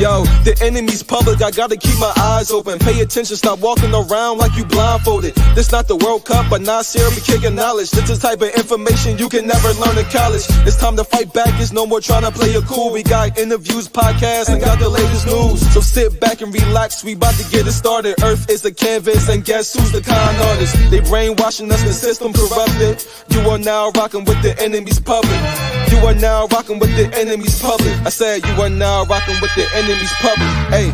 Yo, the enemy's public, I gotta keep my eyes open. Pay attention, stop walking around like you blindfolded. This not the World Cup, but Nasir be kicking knowledge. This is the type of information you can never learn in college. It's time to fight back, it's no more trying to play it cool. We got interviews, podcasts, and got the latest news. So sit back and relax, we about to get it started. Earth is the canvas, and guess who's the con artist? They brainwashing us, the system corrupted. You are now rocking with the enemy's public. You are now rocking with the enemy's public. I said you are now rocking with the enemy's public. Hey.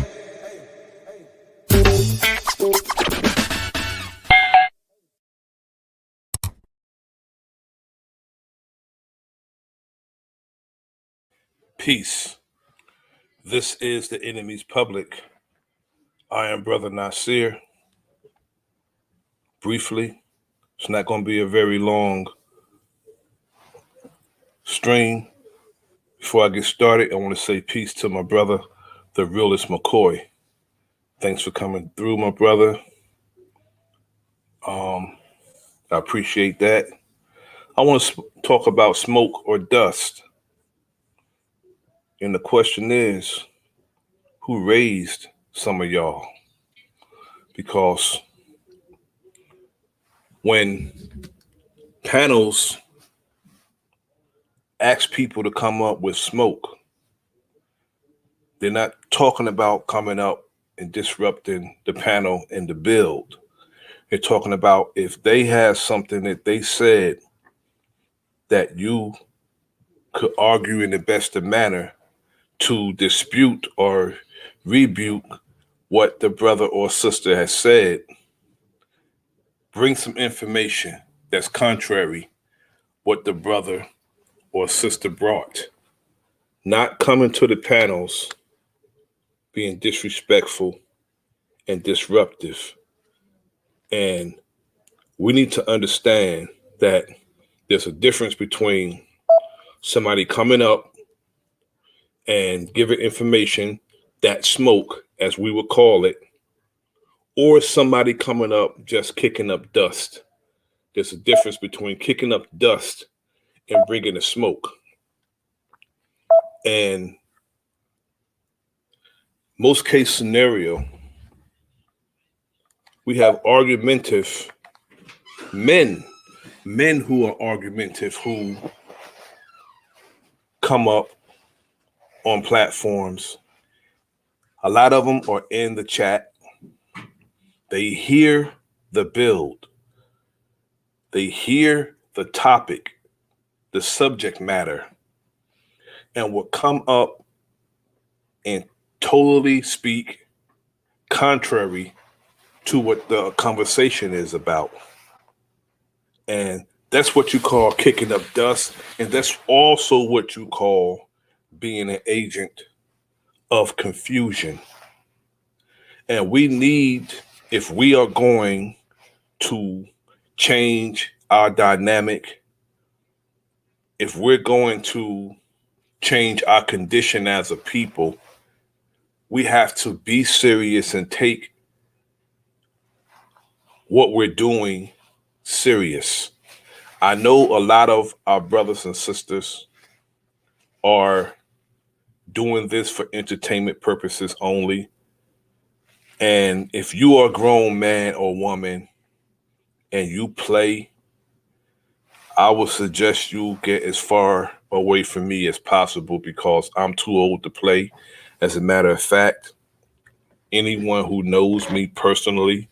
Peace. This is the enemy's public. I am Bro.Nasir. Briefly, it's not going to be a very long stream. Before I get started, I want to say peace to my brother, the Realest MCcoy. Thanks for coming through, my brother. I appreciate that. I want to talk about smoke or dust. And the question is, who raised some of y'all? Because when panels ask people to come up with smoke, they're not talking about coming up and disrupting the panel and the build. They're talking about if they have something that they said that you could argue in the best of manner to dispute or rebuke what the brother or sister has said, bring some information that's contrary what the brother or sister brought. Not coming to the panels being disrespectful and disruptive. And we need to understand that there's a difference between somebody coming up and giving information, that smoke, as we would call it, or somebody coming up just kicking up dust. There's a difference between kicking up dust and bringing the smoke. And most case scenario, we have argumentative men who are argumentative, who come up on platforms. A lot of them are in the chat. They hear the build. They hear the topic, the subject matter, and will come up and totally speak contrary to what the conversation is about. And that's what you call kicking up dust. And that's also what you call being an agent of confusion. And we need, if we are going to change our dynamic, if we're going to change our condition as a people, we have to be serious and take what we're doing serious. I know a lot of our brothers and sisters are doing this for entertainment purposes only. And if you are a grown man or woman and you play, I would suggest you get as far away from me as possible, because I'm too old to play. As a matter of fact, anyone who knows me personally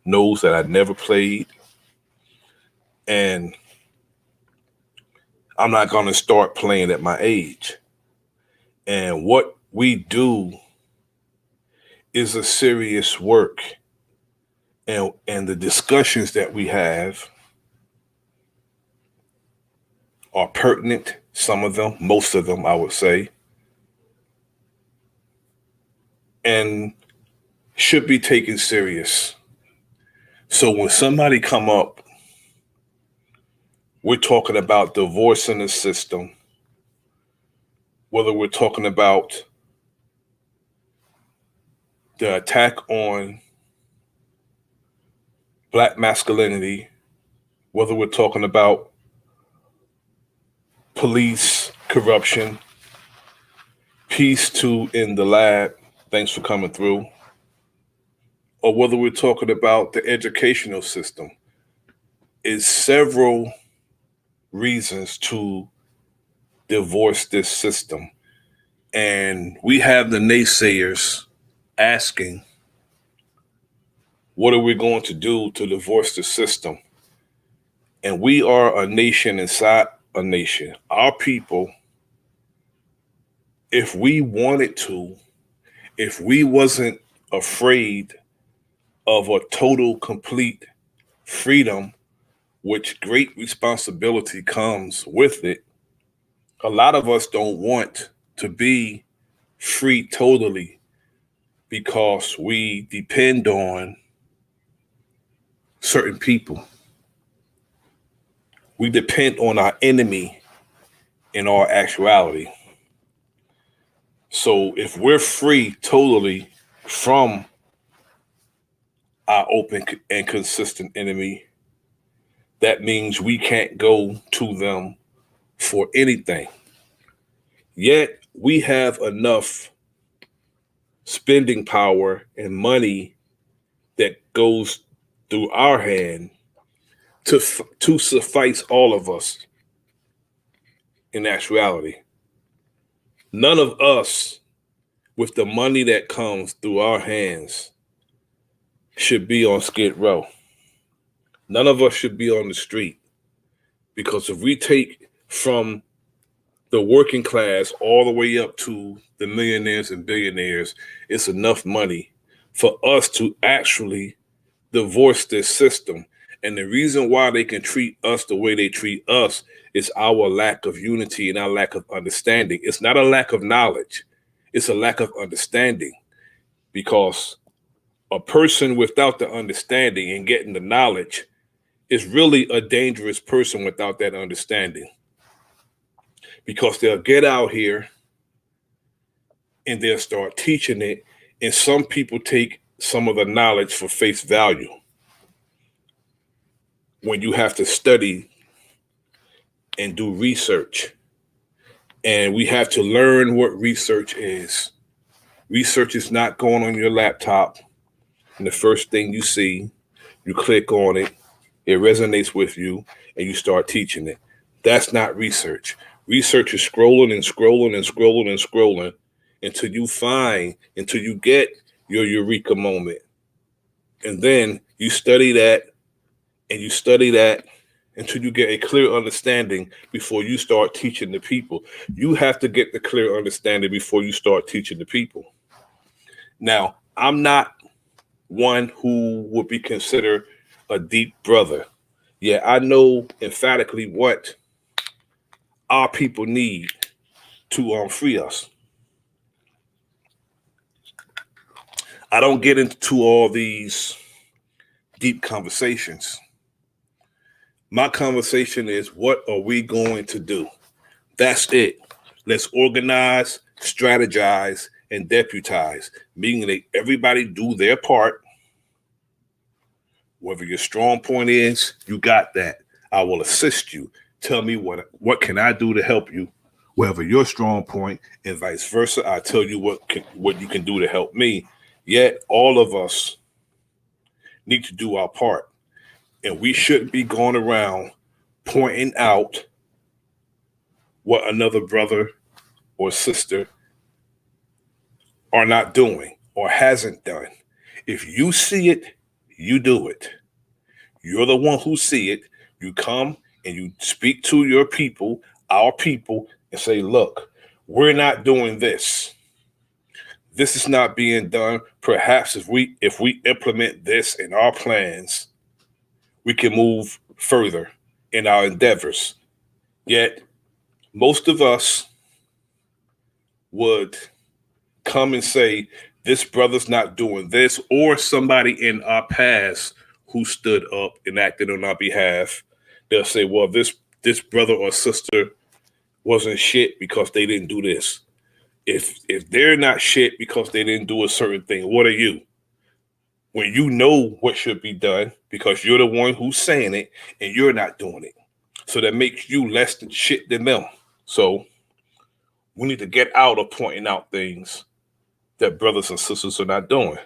knows that I never played. And I'm not going to start playing at my age. And what we do is a serious work. And the discussions that we have are pertinent, some of them, most of them, I would say, and should be taken serious. So when somebody come up, we're talking about divorce in the system, whether we're talking about the attack on Black masculinity, whether we're talking about police corruption, peace in the lab, Thanks for coming through. Or whether we're talking about the educational system, is several reasons to divorce this system. And we have the naysayers asking, what are we going to do to divorce the system? And we are a nation inside a nation. Our people, if we wanted to, if we wasn't afraid of a total, complete freedom, which great responsibility comes with it, a lot of us don't want to be free totally because we depend on certain people. We depend on our enemy in our actuality. So if we're free totally from our open and consistent enemy, that means we can't go to them for anything. Yet we have enough spending power and money that goes through our hand to suffice all of us in actuality. None of us with the money that comes through our hands should be on Skid Row. None of us should be on the street, because if we take from the working class all the way up to the millionaires and billionaires, it's enough money for us to actually divorce this system. And the reason why they can treat us the way they treat us is our lack of unity and our lack of understanding. It's not a lack of knowledge. It's a lack of understanding, because a person without the understanding and getting the knowledge is really a dangerous person without that understanding, because they'll get out here and they'll start teaching it. And some people take some of the knowledge for face value when you have to study and do research. And we have to learn what research is. Research is not going on your laptop and the first thing you see, you click on it, it resonates with you, and you start teaching it. That's not research. Research is scrolling and scrolling and scrolling and scrolling until you get your eureka moment. And then you study that and you study that until you get a clear understanding before you start teaching the people. You have to get the clear understanding before you start teaching the people. Now, I'm not one who would be considered a deep brother. Yeah, I know emphatically what our people need to free us. I don't get into all these deep conversations. My conversation is, what are we going to do? That's it. Let's organize, strategize, and deputize, meaning that everybody do their part. Whatever your strong point is, you got that. I will assist you. Tell me what can I do to help you, wherever your strong point, and vice versa. I tell you what you can do to help me. Yet all of us need to do our part, and we shouldn't be going around pointing out what another brother or sister are not doing or hasn't done. If you see it, you do it. You're the one who see it. You come and you speak to your people, our people, and say, look, we're not doing this. This is not being done. Perhaps if we implement this in our plans, we can move further in our endeavors. Yet most of us would come and say, this brother's not doing this, or somebody in our past who stood up and acted on our behalf. They'll say, well, this brother or sister wasn't shit because they didn't do this. If they're not shit because they didn't do a certain thing, what are you? When you know what should be done because you're the one who's saying it and you're not doing it. So that makes you less than shit than them. So we need to get out of pointing out things that brothers and sisters are not doing.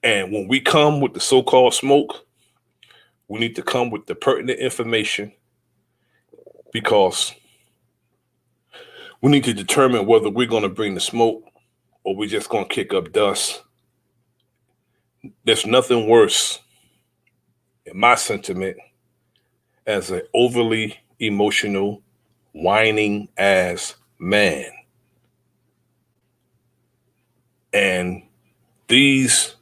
And when we come with the so-called smoke, we need to come with the pertinent information, because we need to determine whether we're going to bring the smoke or we're just going to kick up dust. There's nothing worse, in my sentiment, as an overly emotional, whining ass man. And these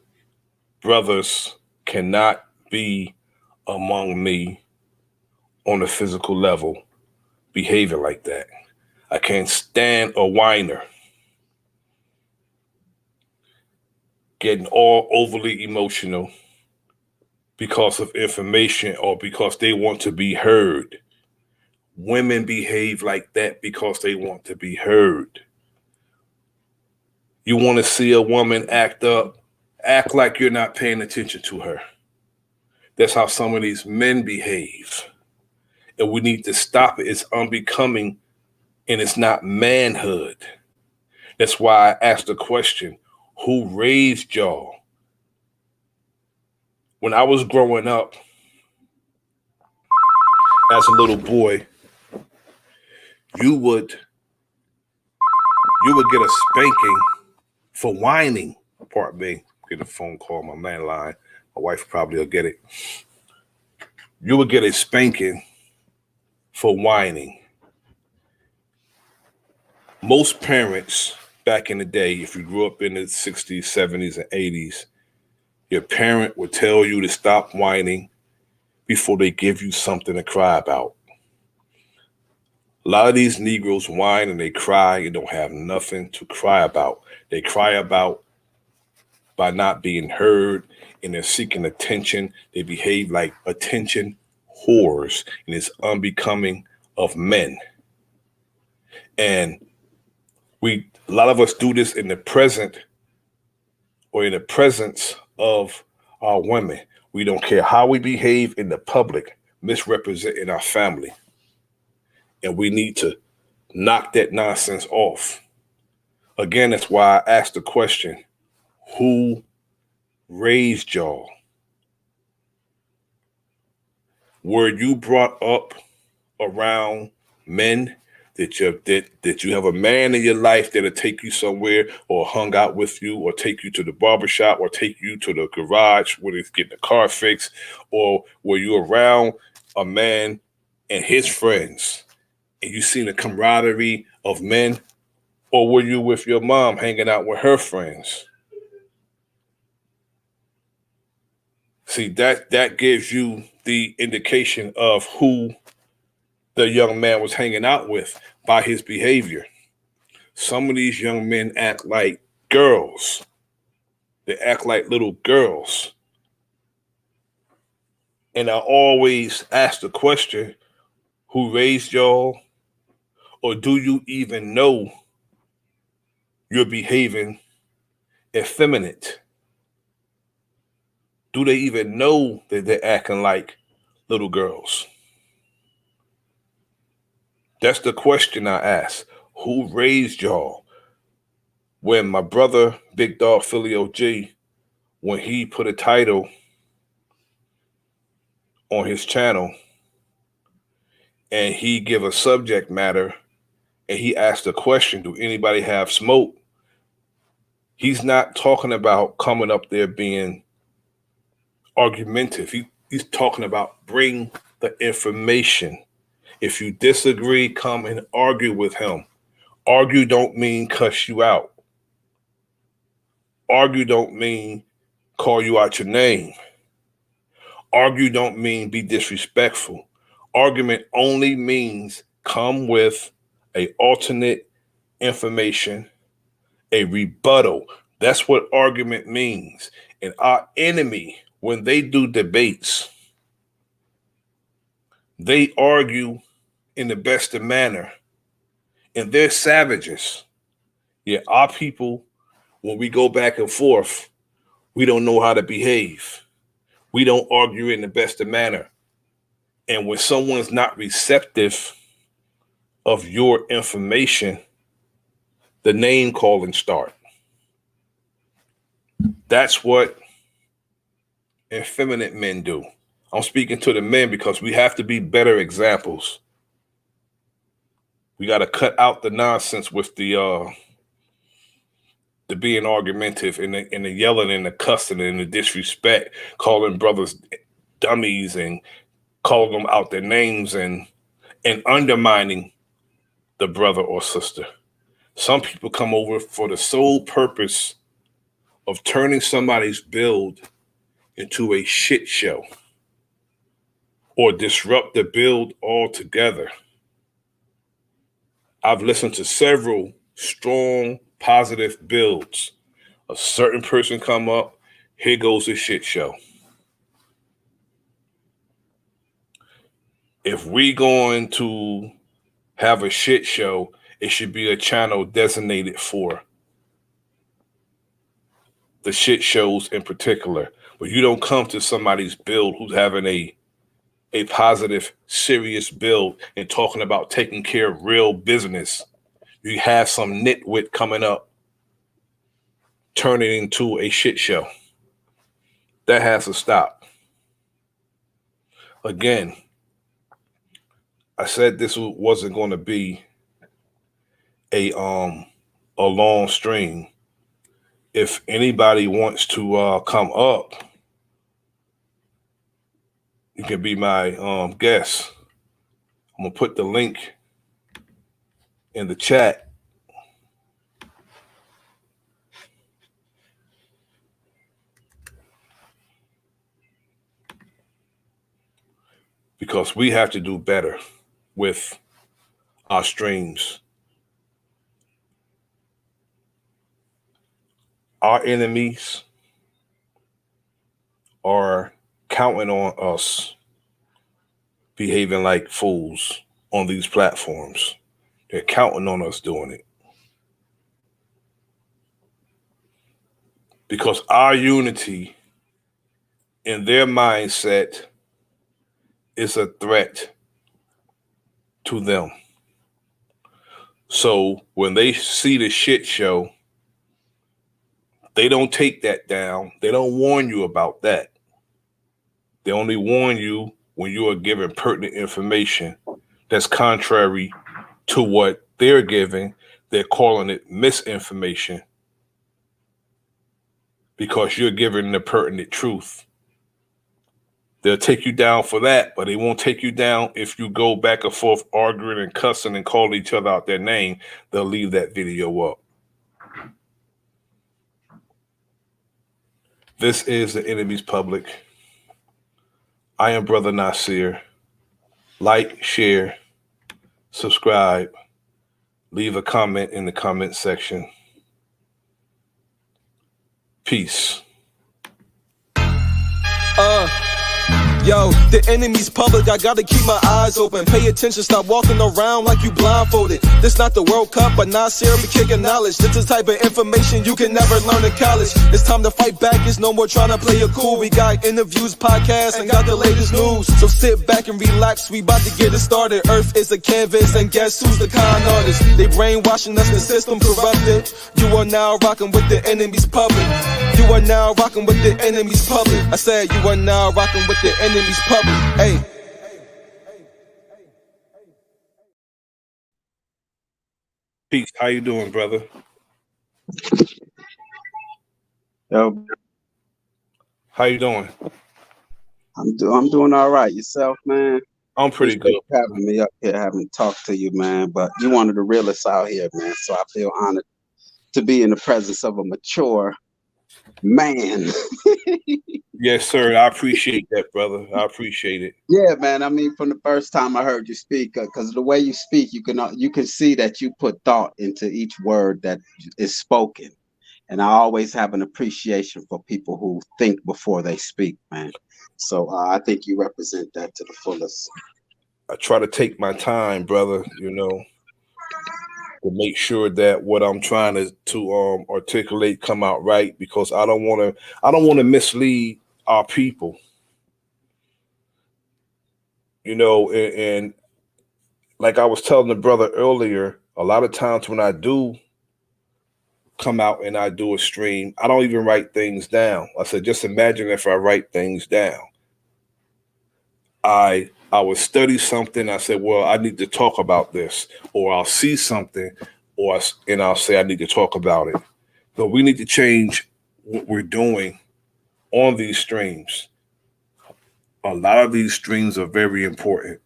brothers cannot be among me on a physical level behaving like that. I can't stand a whiner getting all overly emotional because of information or because they want to be heard. Women behave like that because they want to be heard. You want to see a woman act up, act like you're not paying attention to her. That's how some of these men behave. And we need to stop it. It's unbecoming and it's not manhood. That's why I asked the question, who raised y'all? When I was growing up as a little boy, you would get a spanking for whining. Pardon me, get a phone call, my landline. My wife probably will get it. You would get a spanking for whining. Most parents back in the day, if you grew up in the 60s, 70s, and 80s, your parent would tell you to stop whining before they give you something to cry about. A lot of these Negroes whine and they cry and don't have nothing to cry about. They cry about by not being heard, and they're seeking attention. They behave like attention whores, and it's unbecoming of men. And a lot of us do this in the present or in the presence of our women. We don't care how we behave in the public, misrepresenting our family. And we need to knock that nonsense off. Again, that's why I asked the question, who raised y'all? Were you brought up around men that you have a man in your life that'll take you somewhere or hung out with you or take you to the barbershop or take you to the garage where it's getting the car fixed? Or were you around a man and his friends and you seen the camaraderie of men? Or were you with your mom hanging out with her friends? See, that gives you the indication of who the young man was hanging out with by his behavior. Some of these young men act like girls. They act like little girls. And I always ask the question, who raised y'all? Or do you even know you're behaving effeminate? Do they even know that they're acting like little girls? That's the question I ask. Who raised y'all? When my brother, Big Dog Philly OG, when he put a title on his channel and he give a subject matter and he asked a question, do anybody have smoke? He's not talking about coming up there being argumentative. He's talking about bring the information. If you disagree, come and argue with him. Argue don't mean cuss you out. Argue don't mean call you out your name. Argue don't mean be disrespectful. Argument only means come with a alternate information, a rebuttal. That's what argument means. And our enemy, when they do debates, they argue in the best of manner. And they're savages. Yeah, our people, when we go back and forth, we don't know how to behave. We don't argue in the best of manner. And when someone's not receptive of your information, the name calling start. That's what effeminate men do. I'm speaking to the men because we have to be better examples. We got to cut out the nonsense with the being argumentative and the yelling and the cussing and the disrespect, calling brothers dummies and calling them out their names and undermining the brother or sister. Some people come over for the sole purpose of turning somebody's build into a shit show or disrupt the build altogether. I've listened to several strong, positive builds. A certain person come up, here goes the shit show. If we going to have a shit show, it should be a channel designated for the shit shows in particular. But you don't come to somebody's build who's having a positive, serious build and talking about taking care of real business. You have some nitwit coming up, turning into a shit show. That has to stop. Again, I said this wasn't going to be a long stream. If anybody wants to come up, you can be my guest. I'm gonna put the link in the chat. Because we have to do better with our streams. Our enemies are counting on us behaving like fools on these platforms. They're counting on us doing it. Because our unity in their mindset is a threat to them. So when they see the shit show, they don't take that down. They don't warn you about that. They only warn you when you are given pertinent information that's contrary to what they're giving. They're calling it misinformation because you're giving the pertinent truth. They'll take you down for that, but they won't take you down if you go back and forth arguing and cussing and calling each other out their name. They'll leave that video up. This is the Enemy's Public. I am Bro.Nasir. Like, share, subscribe, leave a comment in the comment section. Peace. Yo, the enemy's public, I gotta keep my eyes open. Pay attention, stop walking around like you blindfolded. This not the World Cup, but Nasir be kicking knowledge. This is the type of information you can never learn in college. It's time to fight back, it's no more trying to play it cool. We got interviews, podcasts, and got the latest news. So sit back and relax, we about to get it started. Earth is a canvas, and guess who's the con artist? They brainwashing us, the system corrupted. You are now rocking with the enemy's public. You are now rocking with the enemy's public. I said you are now rocking with the enemy's public. Hey. Peace. How you doing, brother? Yo, How you doing? I'm doing all right. Yourself, man? I'm pretty good. Having me up here, having talked to you, man. But you're one of the realest out here, man. So I feel honored to be in the presence of a mature man. Yes, sir. I appreciate that, brother. I appreciate it. Yeah, man. I mean, from the first time I heard you speak, because the way you speak, you can see that you put thought into each word that is spoken. And I always have an appreciation for people who think before they speak, man. So I think you represent that to the fullest. I try to take my time, brother, to make sure that what I'm trying to articulate come out right, because I don't want to mislead our people. And like I was telling the brother earlier, a lot of times when I do come out and I do a stream, I don't even write things down. I said, just imagine if I write things down. I would study something. I said, well, I need to talk about this, or I'll see something, and I'll say I need to talk about it. But we need to change what we're doing on these streams. A lot of these streams are very important.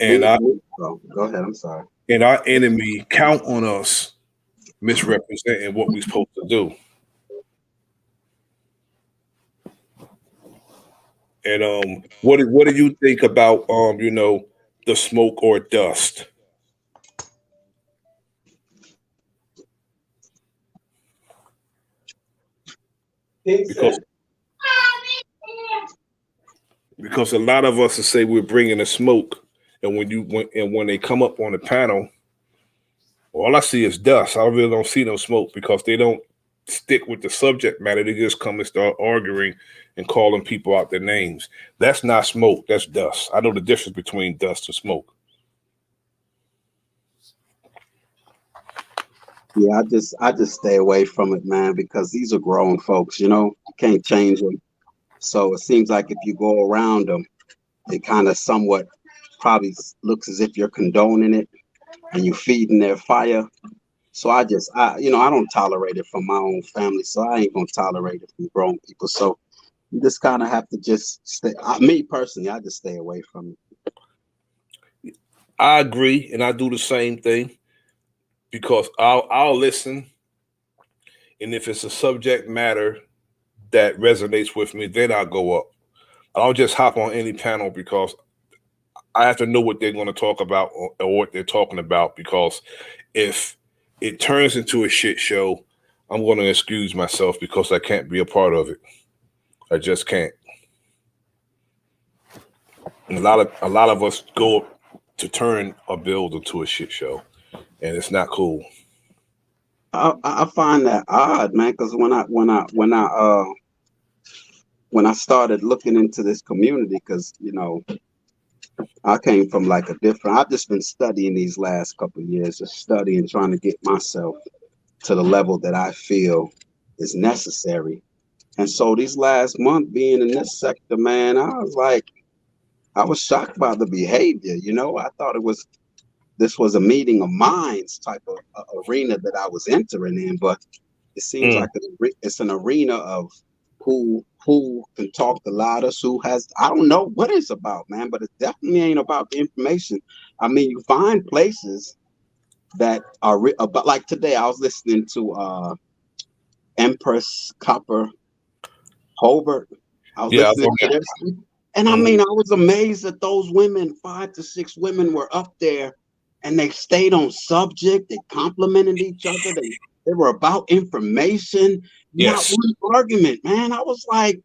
And go ahead. I'm sorry. And our enemy count on us misrepresenting what we're supposed to do. And what do you think about the smoke or dust? Because a lot of us will say we're bringing the smoke, and when they come up on the panel, all I see is dust. I really don't see no smoke because they don't stick with the subject matter. They just come and start arguing and calling people out their names. That's not smoke. That's dust. I know the difference between dust and smoke. Yeah, I just stay away from it, man, because these are grown folks, you can't change them. So it seems like if you go around them, it kind of somewhat probably looks as if you're condoning it and you feeding their fire. So I don't tolerate it from my own family. So I ain't gonna tolerate it from grown people. So you just kind of have to just stay. Me personally, I just stay away from it. I agree, and I do the same thing because I'll listen, and if it's a subject matter that resonates with me, then I'll go up. I don't just hop on any panel because I have to know what they're going to talk about or what they're talking about, because if it turns into a shit show, I'm going to excuse myself because I can't be a part of it. I just can't. And a lot of us go to turn a build into a shit show, and it's not cool. I find that odd, man, because when I started looking into this community, because I came from like a different. I've just been studying these last couple of years, just studying, trying to get myself to the level that I feel is necessary. And so these last month being in this sector, man, I was shocked by the behavior. I thought this was a meeting of minds type of arena that I was entering in, but it seems like it's an arena of who can talk the loudest, who has, I don't know what it's about, man, but it definitely ain't about the information. I mean, you find places that are but like today I was listening to Empress Copper Hobart. I was listening to this, and I mean, I was amazed that those women, 5 to 6 women, were up there, and they stayed on subject. They complimented each other. They were about information, not one argument, man. I was like,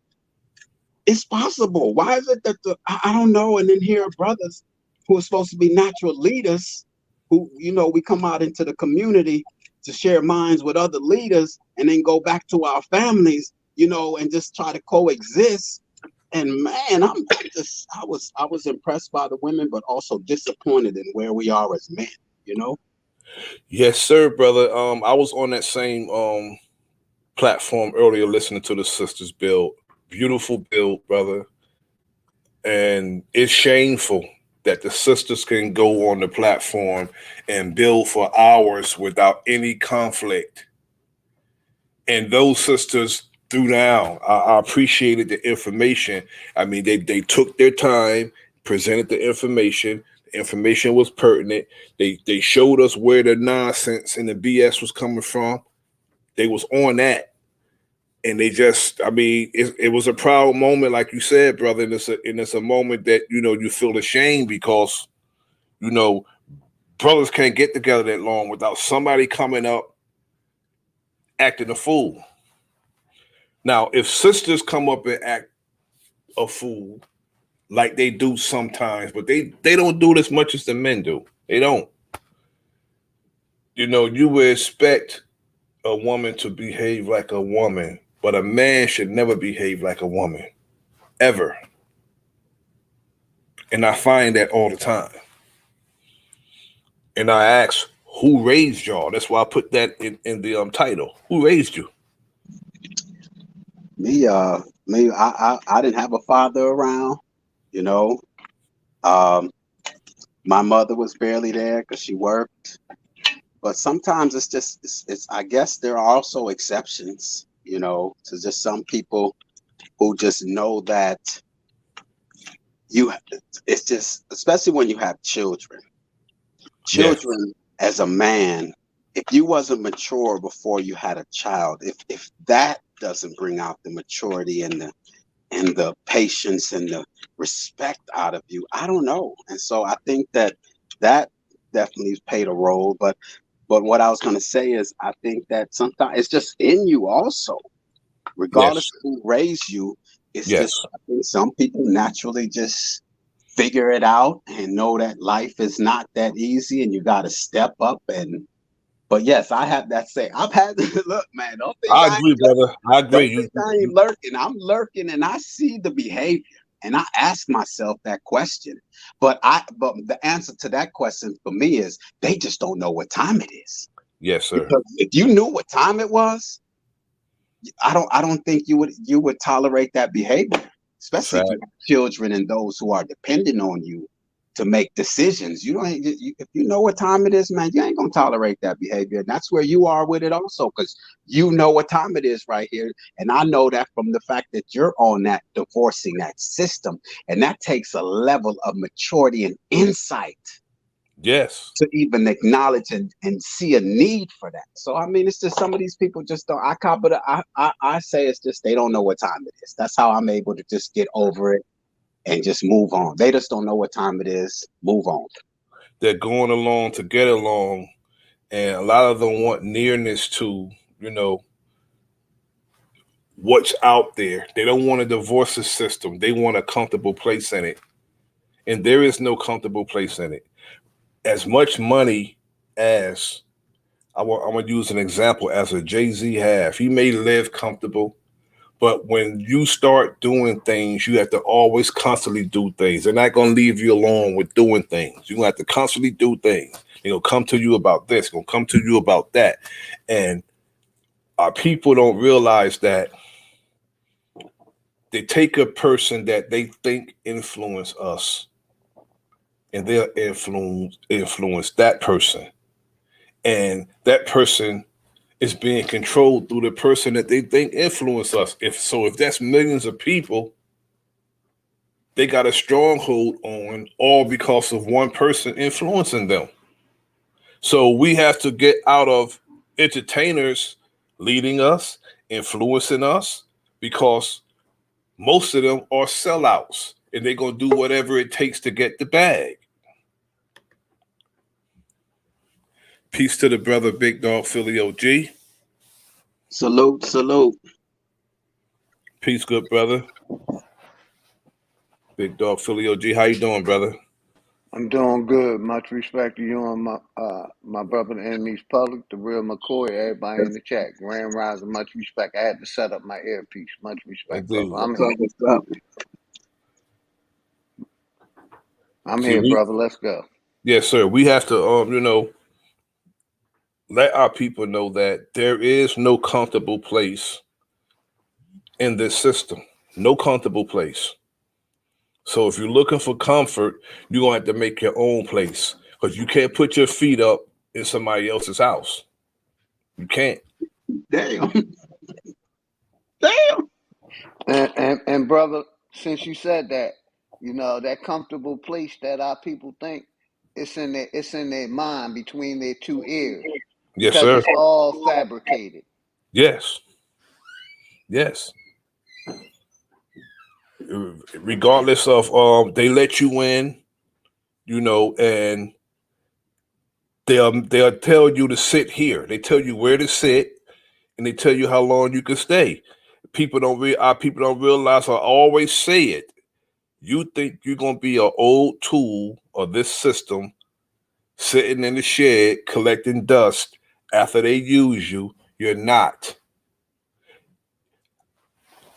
it's possible. Why is it that I don't know? And then here are brothers who are supposed to be natural leaders, who, we come out into the community to share minds with other leaders and then go back to our families, and just try to coexist. And man, I was impressed by the women, but also disappointed in where we are as men, Yes, sir, brother. I was on that same platform earlier listening to the sisters build. Beautiful build, brother. And it's shameful that the sisters can go on the platform and build for hours without any conflict. And those sisters threw down. I appreciated the information. I mean, they took their time, presented the information. The information was pertinent. They showed us where the nonsense and the BS was coming from. They was on that. And they just, I mean, it was a proud moment, like you said, brother. And it's a moment that, you feel ashamed because, brothers can't get together that long without somebody coming up acting a fool. Now, if sisters come up and act a fool, like they do sometimes, but they don't do it as much as the men do. They don't. You would expect a woman to behave like a woman, but a man should never behave like a woman, ever. And I find that all the time. And I ask, who raised y'all? That's why I put that in the title. Who raised you? I didn't have a father around, you know. Um, my mother was barely there because she worked. But sometimes it's just it's I guess there are also exceptions, you know, to just some people who just know that you it's just, especially when you have children. Yes. Children, as a man, if you wasn't mature before you had a child, if that doesn't bring out the maturity and the patience and the respect out of you, I don't know. And so I think that that definitely played a role. But what I was going to say is, I think that sometimes it's just in you also, regardless Yes. of who raised you. It's Yes. just, I think some people naturally just figure it out and know that life is not that easy and you got to step up. And but yes, I have that say. I've had look, man. I agree, brother. I agree. Don't think I ain't lurking. I'm lurking, and I see the behavior, and I ask myself that question. But the answer to that question for me is they just don't know what time it is. Yes, sir. Because if you knew what time it was, I don't think you would tolerate that behavior, especially if Fact. you have children and those who are dependent on you to make decisions. If you know what time it is, man, you ain't gonna tolerate that behavior. And that's where you are with it also, because you know what time it is right here. And I know that from the fact that you're on that, divorcing that system. And that takes a level of maturity and insight Yes. to even acknowledge and see a need for that. So I mean, it's just some of these people just don't. I say it's just they don't know what time it is. That's how I'm able to just get over it and just move on. They just don't know what time it is. Move on. They're going along to get along, and a lot of them want nearness to, you know, what's out there. They don't want a divorce system. They want a comfortable place in it. And there is no comfortable place in it. As much money as I'm going to use an example as a Jay-Z have, he may live comfortable, but when you start doing things, you have to always constantly do things. They're not going to leave you alone with doing things. You're going to have to constantly do things. They're going to come to you about this, going to come to you about that. And our people don't realize that they take a person that they think influence us, and they'll influence that person. And that person is being controlled through the person that they think influence us. If that's millions of people, they got a stronghold on, all because of one person influencing them. So we have to get out of entertainers leading us, influencing us, because most of them are sellouts and they're going to do whatever it takes to get the bag. Peace to the brother, Big Dog Philly OG. Salute, salute. Peace, good brother. Big Dog Philly OG. How you doing, brother? I'm doing good. Much respect to you and my brother, the enemy's public, the real McCoy, everybody in the chat. Grand Rising, much respect. I had to set up my earpiece. Much respect, brother. I'm here. What's up? I'm See, here, brother. Let's go. yes, sir. We have to, let our people know that there is no comfortable place in this system. No comfortable place. So if you're looking for comfort, you're going to have to make your own place, because you can't put your feet up in somebody else's house. You can't. Damn. Damn. And brother, since you said that, that comfortable place that our people think, it's in their mind between their two ears, Yes, because sir. it's all fabricated. Yes. Yes. Regardless of they let you in, and they'll tell you to sit here. They tell you where to sit, and they tell you how long you can stay. Our people don't realize. I always say it. You think you're gonna be an old tool of this system, sitting in the shed collecting dust after they use you. You're not.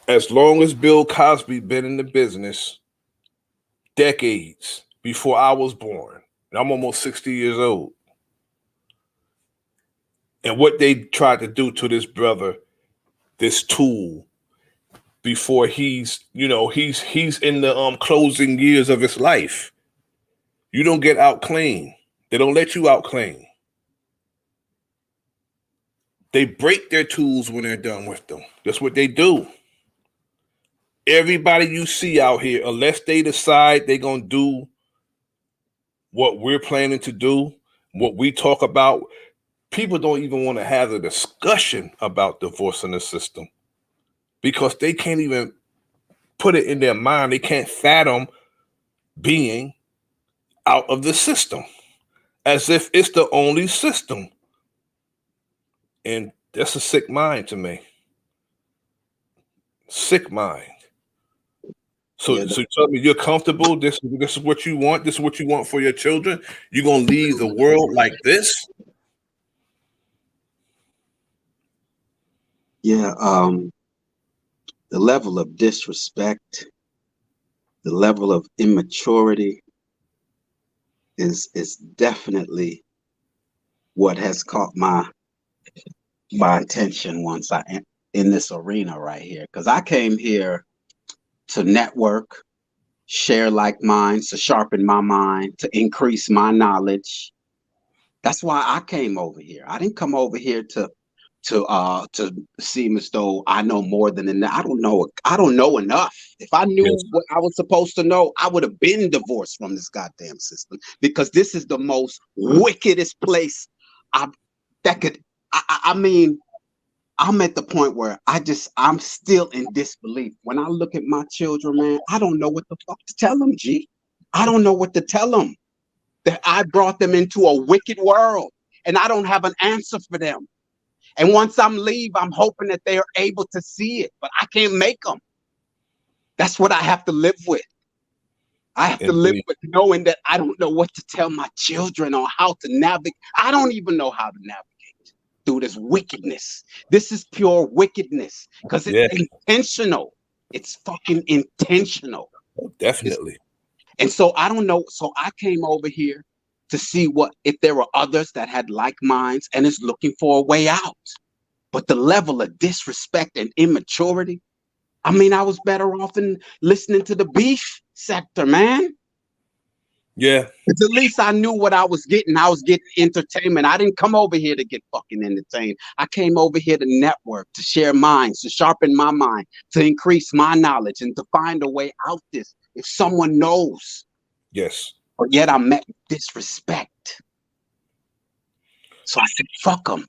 As long as Bill Cosby been in the business, decades before I was born, and I'm almost 60 years old, And what they tried to do to this brother, this tool, before he's in the closing years of his life. You don't get out clean. They don't let you out clean. They break their tools when they're done with them. That's what they do. Everybody you see out here, unless they decide they're going to do what we're planning to do, what we talk about, people don't even want to have a discussion about divorce in the system because they can't even put it in their mind. They can't fathom being out of the system as if it's the only system. And that's a sick mind to me. Sick mind. So tell me, you're comfortable? This is what you want? This is what you want for your children? You're going to leave the world like this? Yeah, the level of disrespect, the level of immaturity is definitely what has caught my attention once I in this arena right here. Because I came here to network, share like minds, to sharpen my mind, to increase my knowledge. That's why I came over here. I didn't come over here to seem as though I know more than enough. I don't know enough. If I knew what I was supposed to know, I would have been divorced from this goddamn system, because this is the most wickedest place I mean, I'm at the point where I'm still in disbelief. When I look at my children, man, I don't know what the fuck to tell them, G. I don't know what to tell them. That I brought them into a wicked world and I don't have an answer for them. And once I'm leave, I'm hoping that they are able to see it, but I can't make them. That's what I have to live with. I have to live with knowing that I don't know what to tell my children or how to navigate. I don't even know how to navigate through this wickedness. This is pure wickedness because it's intentional. It's fucking intentional. Definitely. And so I don't know. So I came over here to see if there were others that had like minds and is looking for a way out. But the level of disrespect and immaturity, I mean, I was better off in listening to the beef sector, man. Yeah. But at least I knew what I was getting. I was getting entertainment. I didn't come over here to get fucking entertained. I came over here to network, to share minds, to sharpen my mind, to increase my knowledge, and to find a way out this if someone knows. Yes. But yet I met with disrespect. So I said, fuck them.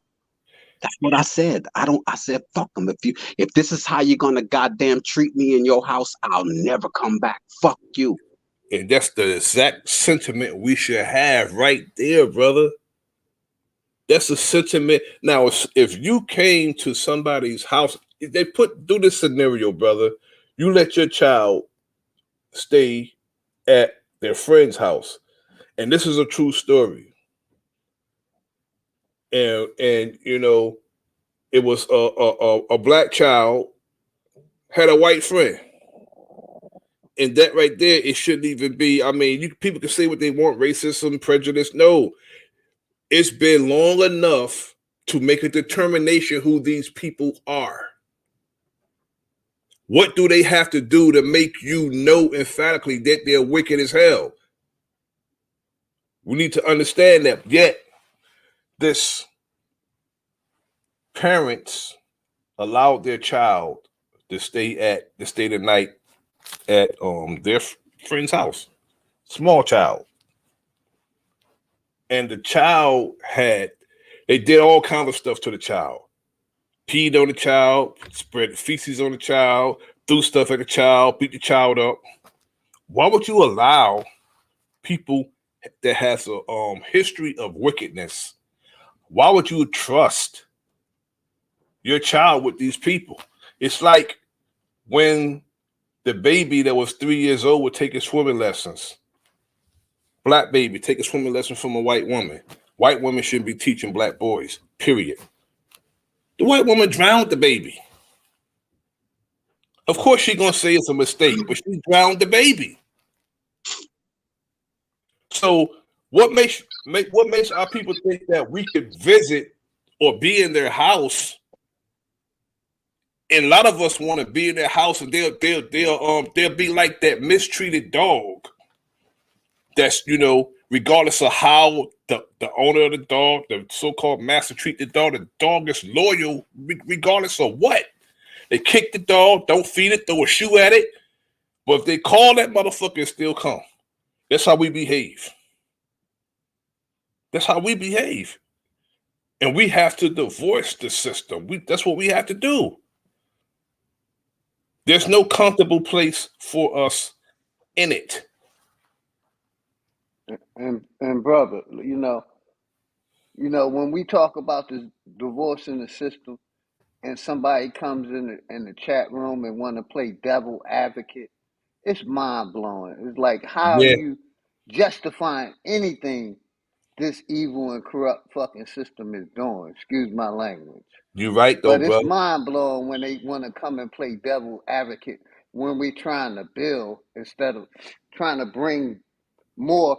That's what I said. I said, fuck them. If this is how you're gonna goddamn treat me in your house, I'll never come back. Fuck you. And that's the exact sentiment we should have right there, brother. That's a sentiment. Now, if you came to somebody's house, they do this scenario, brother. You let your child stay at their friend's house. And this is a true story. And you know, it was a black child had a white friend. And that right there, it shouldn't even be. I mean, people can say what they want, racism, prejudice. No, it's been long enough to make a determination who these people are. What do they have to do to make you know emphatically that they're wicked as hell? We need to understand that. Yet, this parents allowed their child to stay the night at their friend's house, small child, and the child they did all kinds of stuff to the child, peed on the child, spread feces on the child, threw stuff at the child, beat the child up. Why would you allow people that has a history of wickedness? Why would you trust your child with these people? It's like when the baby that was 3 years old would take his swimming lessons. Black baby, take a swimming lesson from a white woman. White women shouldn't be teaching black boys, period. The white woman drowned the baby. Of course she's going to say it's a mistake, but she drowned the baby. So what makes our people think that we could visit or be in their house. And a lot of us want to be in their house, and they'll be like that mistreated dog. That's, regardless of how the owner of the dog, the so-called master, treat the dog is loyal regardless of what. They kick the dog, don't feed it, throw a shoe at it. But if they call that motherfucker, it still come. That's how we behave. That's how we behave. And we have to divorce the system. That's what we have to do. There's no comfortable place for us in it. And brother, when we talk about this divorce in the system, and somebody comes in the chat room and want to play devil advocate, it's mind blowing. It's like, how are Yeah, you justifying anything this evil and corrupt fucking system is doing? Excuse my language. you're right though, But it's brother. mind blowing when they want to come and play devil advocate when we're trying to build instead of trying to bring more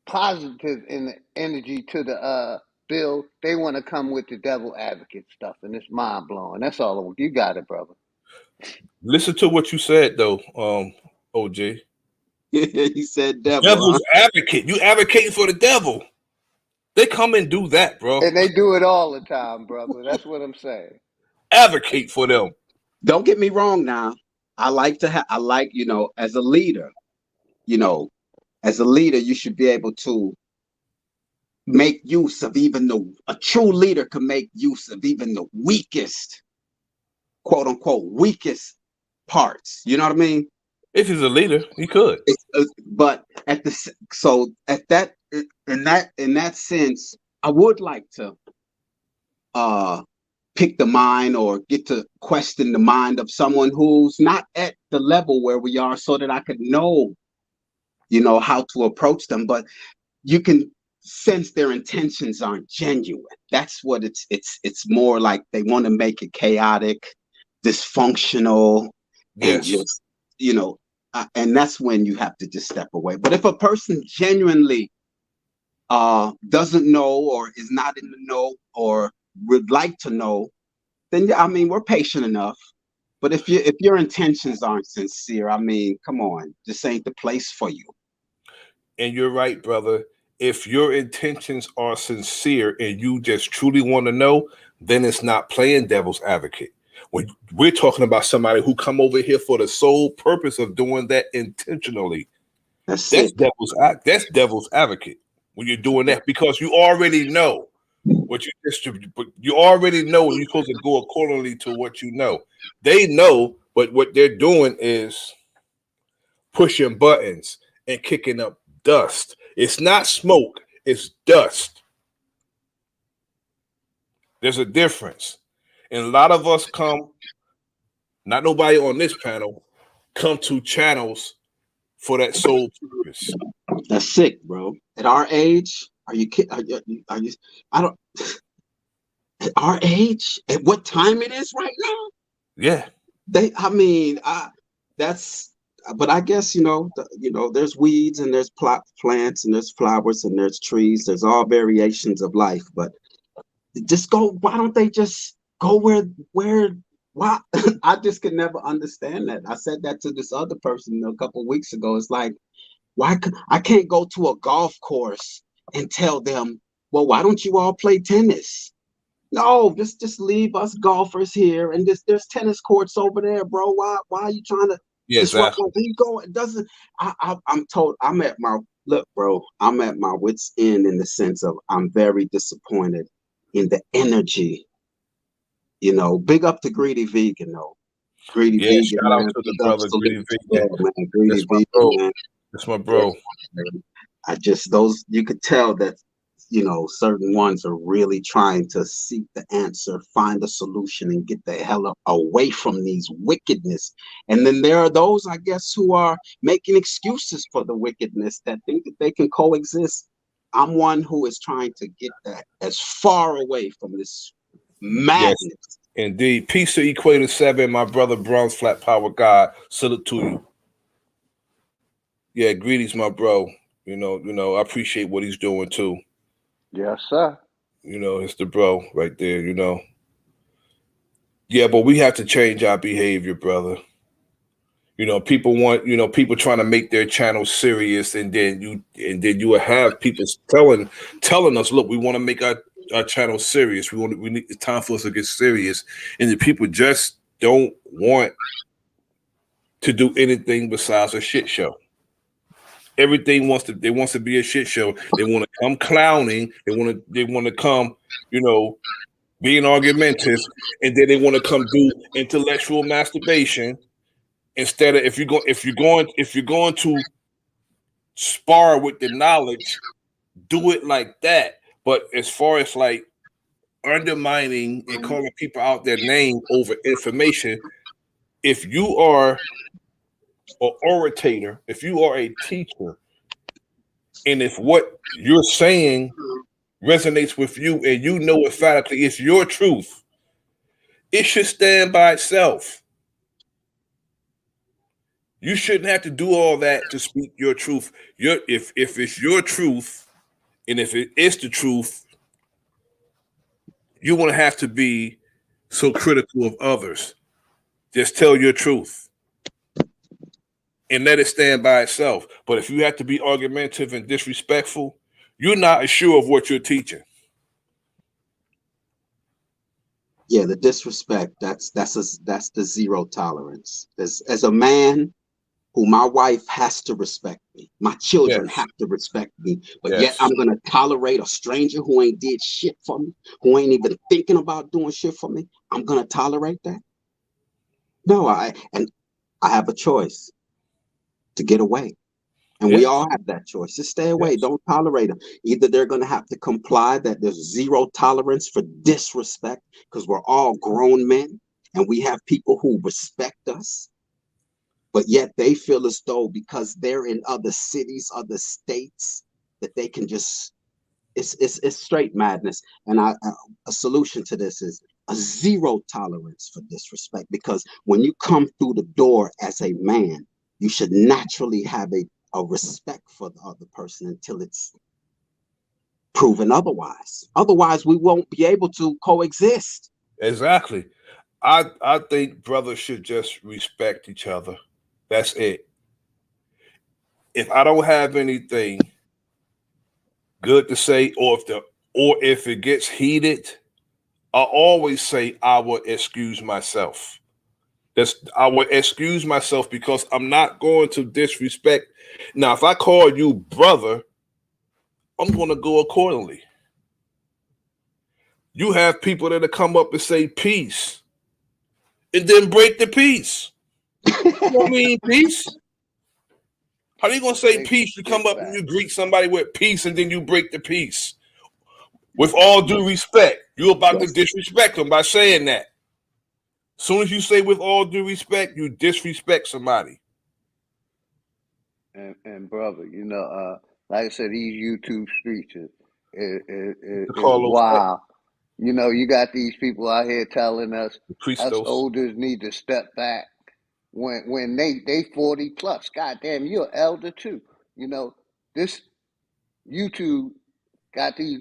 positive in the energy to the bill. They want to come with the devil advocate stuff, and it's mind blowing. That's all. You got it, brother. Listen to what you said though, OJ. He said devil, huh? Devil's advocate. You advocating for the devil. They come and do that, bro. And they do it all the time, brother. That's what I'm saying. Advocate for them. Don't get me wrong now. I like, as a leader, you should be able to make use of a true leader can make use of even the weakest, quote unquote, weakest parts. You know what I mean? If he's a leader, he could. But in that sense, I would like to pick the mind or get to question the mind of someone who's not at the level where we are, so that I could know, how to approach them. But you can sense their intentions aren't genuine. That's what it's more like. They want to make it chaotic, dysfunctional, and Yes. just, and that's when you have to just step away. But if a person genuinely doesn't know, or is not in the know, or would like to know, then we're patient enough. But if your intentions aren't sincere, come on, this ain't the place for you. And you're right, brother. If your intentions are sincere and you just truly want to know, then it's not playing devil's advocate. When we're talking about somebody who come over here for the sole purpose of doing that intentionally, that's devil's advocate. When you're doing that, because you already know what you already know, and you're supposed to go accordingly to what you know. They know, but what they're doing is pushing buttons and kicking up dust. It's not smoke, it's dust. There's a difference. And a lot of us come, not nobody on this panel, come to channels for that sole purpose. That's sick, bro. At our age, are you kidding? Are you? I don't. At our age, at what time it is right now? Yeah. That's. But I guess there's weeds and there's plants and there's flowers and there's trees. There's all variations of life. But just go. Why don't they just go where? Why? I just could never understand that. I said that to this other person a couple of weeks ago. It's like, I can't go to a golf course and tell them, well, why don't you all play tennis? No, just leave us golfers here, and there's tennis courts over there, bro. Why are you trying to disrupt what we go? It doesn't. I'm at my wit's end, in the sense of I'm very disappointed in the energy. Big up to Greedy Vegan though. Greedy Vegan, shout out to the brother Greedy Vegan. Man. Greedy Vegan, man. That's my bro. You could tell that, certain ones are really trying to seek the answer, find a solution, and get the hell away from these wickedness. And then there are those, I guess, who are making excuses for the wickedness, that think that they can coexist. I'm one who is trying to get that as far away from this madness. Yes, indeed. Peace to Equator 7, my brother Bronze Flat Power God. Salute to you. Yeah, Greedy's my bro. I appreciate what he's doing too. Yes, sir. It's the bro right there. Yeah, but we have to change our behavior, brother. People want, people trying to make their channel serious, and then you will have people telling us, look, we want to make our channel serious. We need, it's time for us to get serious, and the people just don't want to do anything besides a shit show. Everything wants to be a shit show. They want to come clowning. They want to come, being argumentative, and then they want to come do intellectual masturbation. Instead of if you're going to spar with the knowledge, do it like that. But as far as like undermining and calling people out their name over information, if you are an orator, if you are a teacher, and if what you're saying resonates with you and you know emphatically it's your truth, it should stand by itself. You shouldn't have to do all that to speak your truth. If it's your truth, and if it is the truth, you won't have to be so critical of others. Just tell your truth and let it stand by itself. But if you have to be argumentative and disrespectful, you're not sure of what you're teaching. Yeah, the disrespect, that's the zero tolerance. As a man who my wife has to respect me, my children have to respect me, but yet I'm gonna tolerate a stranger who ain't did shit for me, who ain't even thinking about doing shit for me. I'm gonna tolerate that. No, I have a choice to get away. And we all have that choice. Just stay away. Don't tolerate them. Either they're going to have to comply that there's zero tolerance for disrespect, because we're all grown men and we have people who respect us, but yet they feel as though because they're in other cities, other states, that they can just, it's straight madness. And a solution to this is a zero tolerance for disrespect, because when you come through the door as a man, you should naturally have a respect for the other person until it's proven otherwise. Otherwise, we won't be able to coexist. Exactly. I think brothers should just respect each other. That's it. If I don't have anything good to say, or if it gets heated, I always say I will excuse myself. I will excuse myself because I'm not going to disrespect. Now, if I call you brother, I'm going to go accordingly. You have people that come up and say peace and then break the peace. You don't mean peace? How are you going to say peace? You come up and you greet somebody with peace and then you break the peace. With all due respect, you're about to disrespect them by saying that. As soon as you say with all due respect, you disrespect somebody. And brother, like I said, these YouTube streets is wild. You got these people out here telling us elders need to step back when they 40 plus. Goddamn, you're elder too. This YouTube got these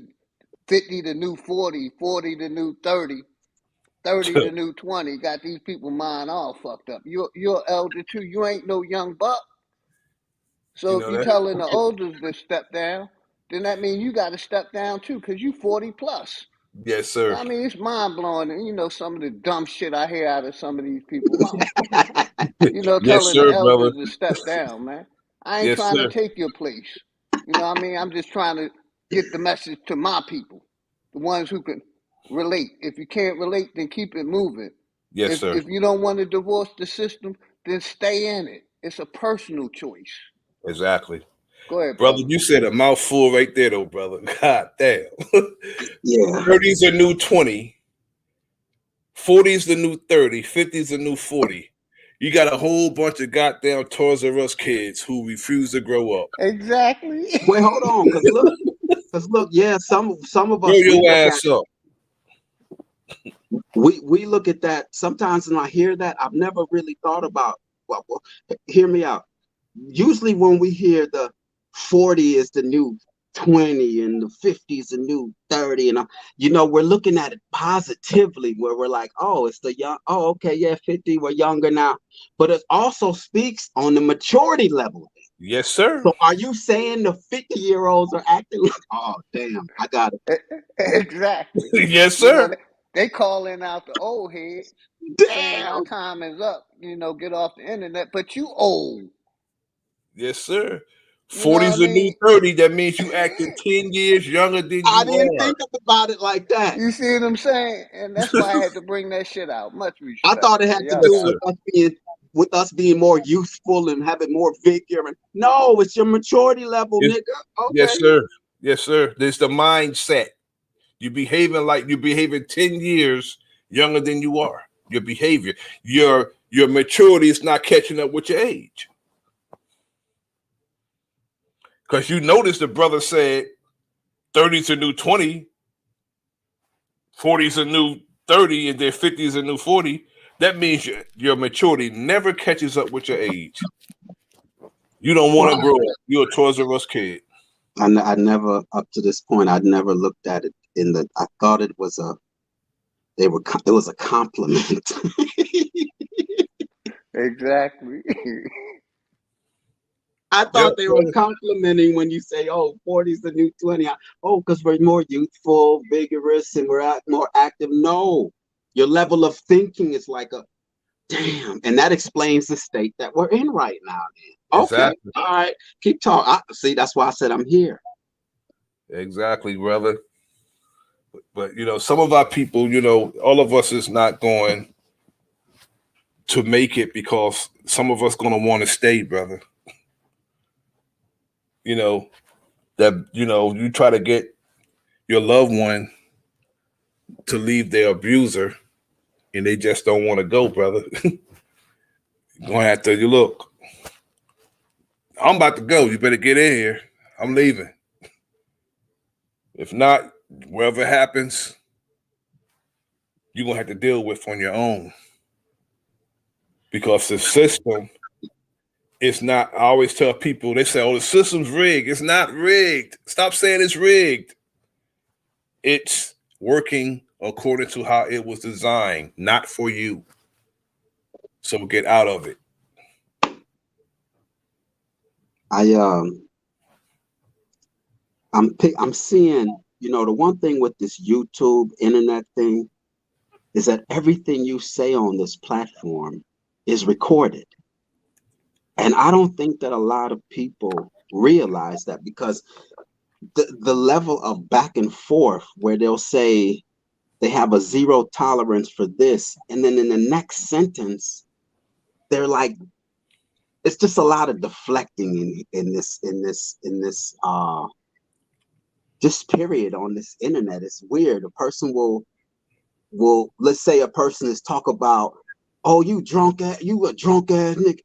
50 the new 40, 40 the new 30, 30 the new 20. Got these people mind all fucked up. You're elder too. You ain't no young buck. So if you're telling the elders to step down, then that means you got to step down too, because you 40 plus. Yes, sir. I mean, it's mind blowing, and some of the dumb shit I hear out of some of these people's mouths. Telling the elders to step down, man. I ain't trying to take your place. I'm just trying to get the message to my people, the ones who can relate. If you can't relate, then keep it moving. Yes, sir. If you don't want to divorce the system, then stay in it. It's a personal choice. Exactly. Go ahead, brother. You said a mouthful right there, though, brother. God damn. Yeah. 30's a new 20. 40's the new 30. 50's the new 40. You got a whole bunch of goddamn Toys R Us kids who refuse to grow up. Exactly. Wait, hold on, because look, yeah, some of us. Grow your ass up. We look at that sometimes, and I hear that. I've never really thought about. Well, hear me out. Usually, when we hear the 40 is the new 20 and the 50 is the new 30, 30, and you know, we're looking at it positively, where we're like, oh, it's the young. Oh, okay, yeah, 50. We're younger now, but it also speaks on the maturity level. Yes, sir. So, are you saying the 50-year-olds are acting like? Oh, damn, I got it. Exactly. Yes, You know, sir. they calling out the old heads, saying our Damn, time is up. You know, get off the internet. But you old. Yes, sir. You know what 40's I a new mean? 30. That means you acting 10 years younger than I you didn't are. think about it like that. You see what I'm saying? And that's why I had to bring that shit out. Much I respect, thought it man. had to Y'all Yes, do got sir. it. with us being more youthful and having more vigor. And no, it's your maturity level, Yes, nigga. yes, Okay. sir. Yes, sir. There's the mindset. You're behaving like you're behaving 10 years younger than you are. Your behavior, your maturity is not catching up with your age. Because you notice the brother said 30's a new 20, 40's a new 30, and then 50's a new 40. That means your maturity never catches up with your age. You don't want to Well, grow up. You're a Toys R Us kid. I never, up to this point, I'd never looked at it in the. I thought it was a. It was a compliment. Exactly. I Yep. thought they were complimenting when you say, "Oh, 40's the new 20." Oh, because we're more youthful, vigorous, and we're more active. No, your level of thinking is like a damn, and that explains the state that we're in right now. Then, okay, Exactly. all right, keep talking. See, that's why I said I'm here. Exactly, brother. But some of our people, all of us is not going to make it because some of us gonna want to stay, brother. You know that you try to get your loved one to leave their abuser, and they just don't want to go, brother. You're gonna have to. You look. I'm about to go. You better get in here. I'm leaving. If not, wherever it happens, you're gonna have to deal with on your own because the system. It's not. I always tell people. They say, "Oh, the system's rigged." It's not rigged. Stop saying it's rigged. It's working according to how it was designed, not for you. So get out of it. I I'm seeing, the one thing with this YouTube internet thing is that everything you say on this platform is recorded. And I don't think that a lot of people realize that, because the level of back and forth where they'll say they have a zero tolerance for this, and then in the next sentence, they're like, it's just a lot of deflecting in this just period on this internet. It's weird. A person will let's say a person is talk about, oh, you a drunk ass nigga,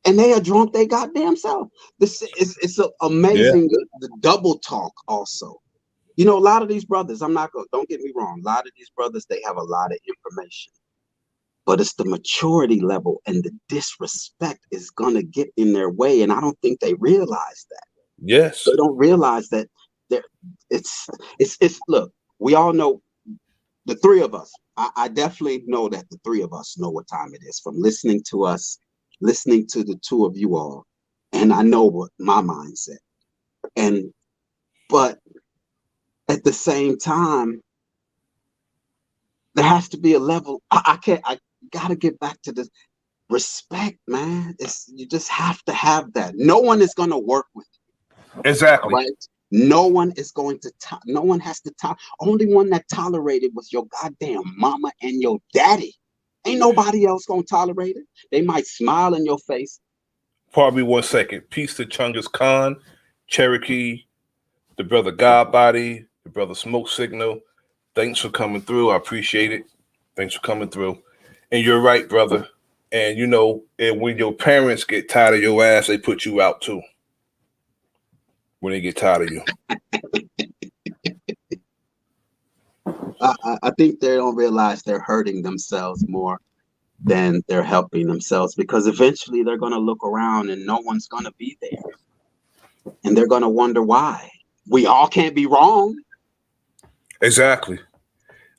and they are drunk they goddamn self. This is it's Yeah. amazing, the double talk also. A lot of these brothers, I'm not going, don't get me wrong, a lot of these brothers, they have a lot of information, but it's the maturity level and the disrespect is gonna get in their way, and I don't think they realize that. Yes. They don't realize that they're it's look, we all know, the three of us, I definitely know that the three of us know what time it is from listening to us, listening to the two of you all, and I know what my mindset. And but at the same time, there has to be a level. I gotta get back to this respect, man. You just have to have that. No one is gonna work with you, all Exactly. right? No one is going to. No one has to. Only one that tolerated was your goddamn mama and your daddy. Ain't nobody else gonna tolerate it. They might smile in your face. Pardon me 1 second. Peace to Chungus Khan, Cherokee, the brother Godbody, the brother Smoke Signal. Thanks for coming through. I appreciate it. Thanks for coming through. And you're right, brother. And and when your parents get tired of your ass, they put you out too. When they get tired of you. I think they don't realize they're hurting themselves more than they're helping themselves, because eventually they're gonna look around and no one's gonna be there, and they're gonna wonder why. We all can't be wrong. Exactly.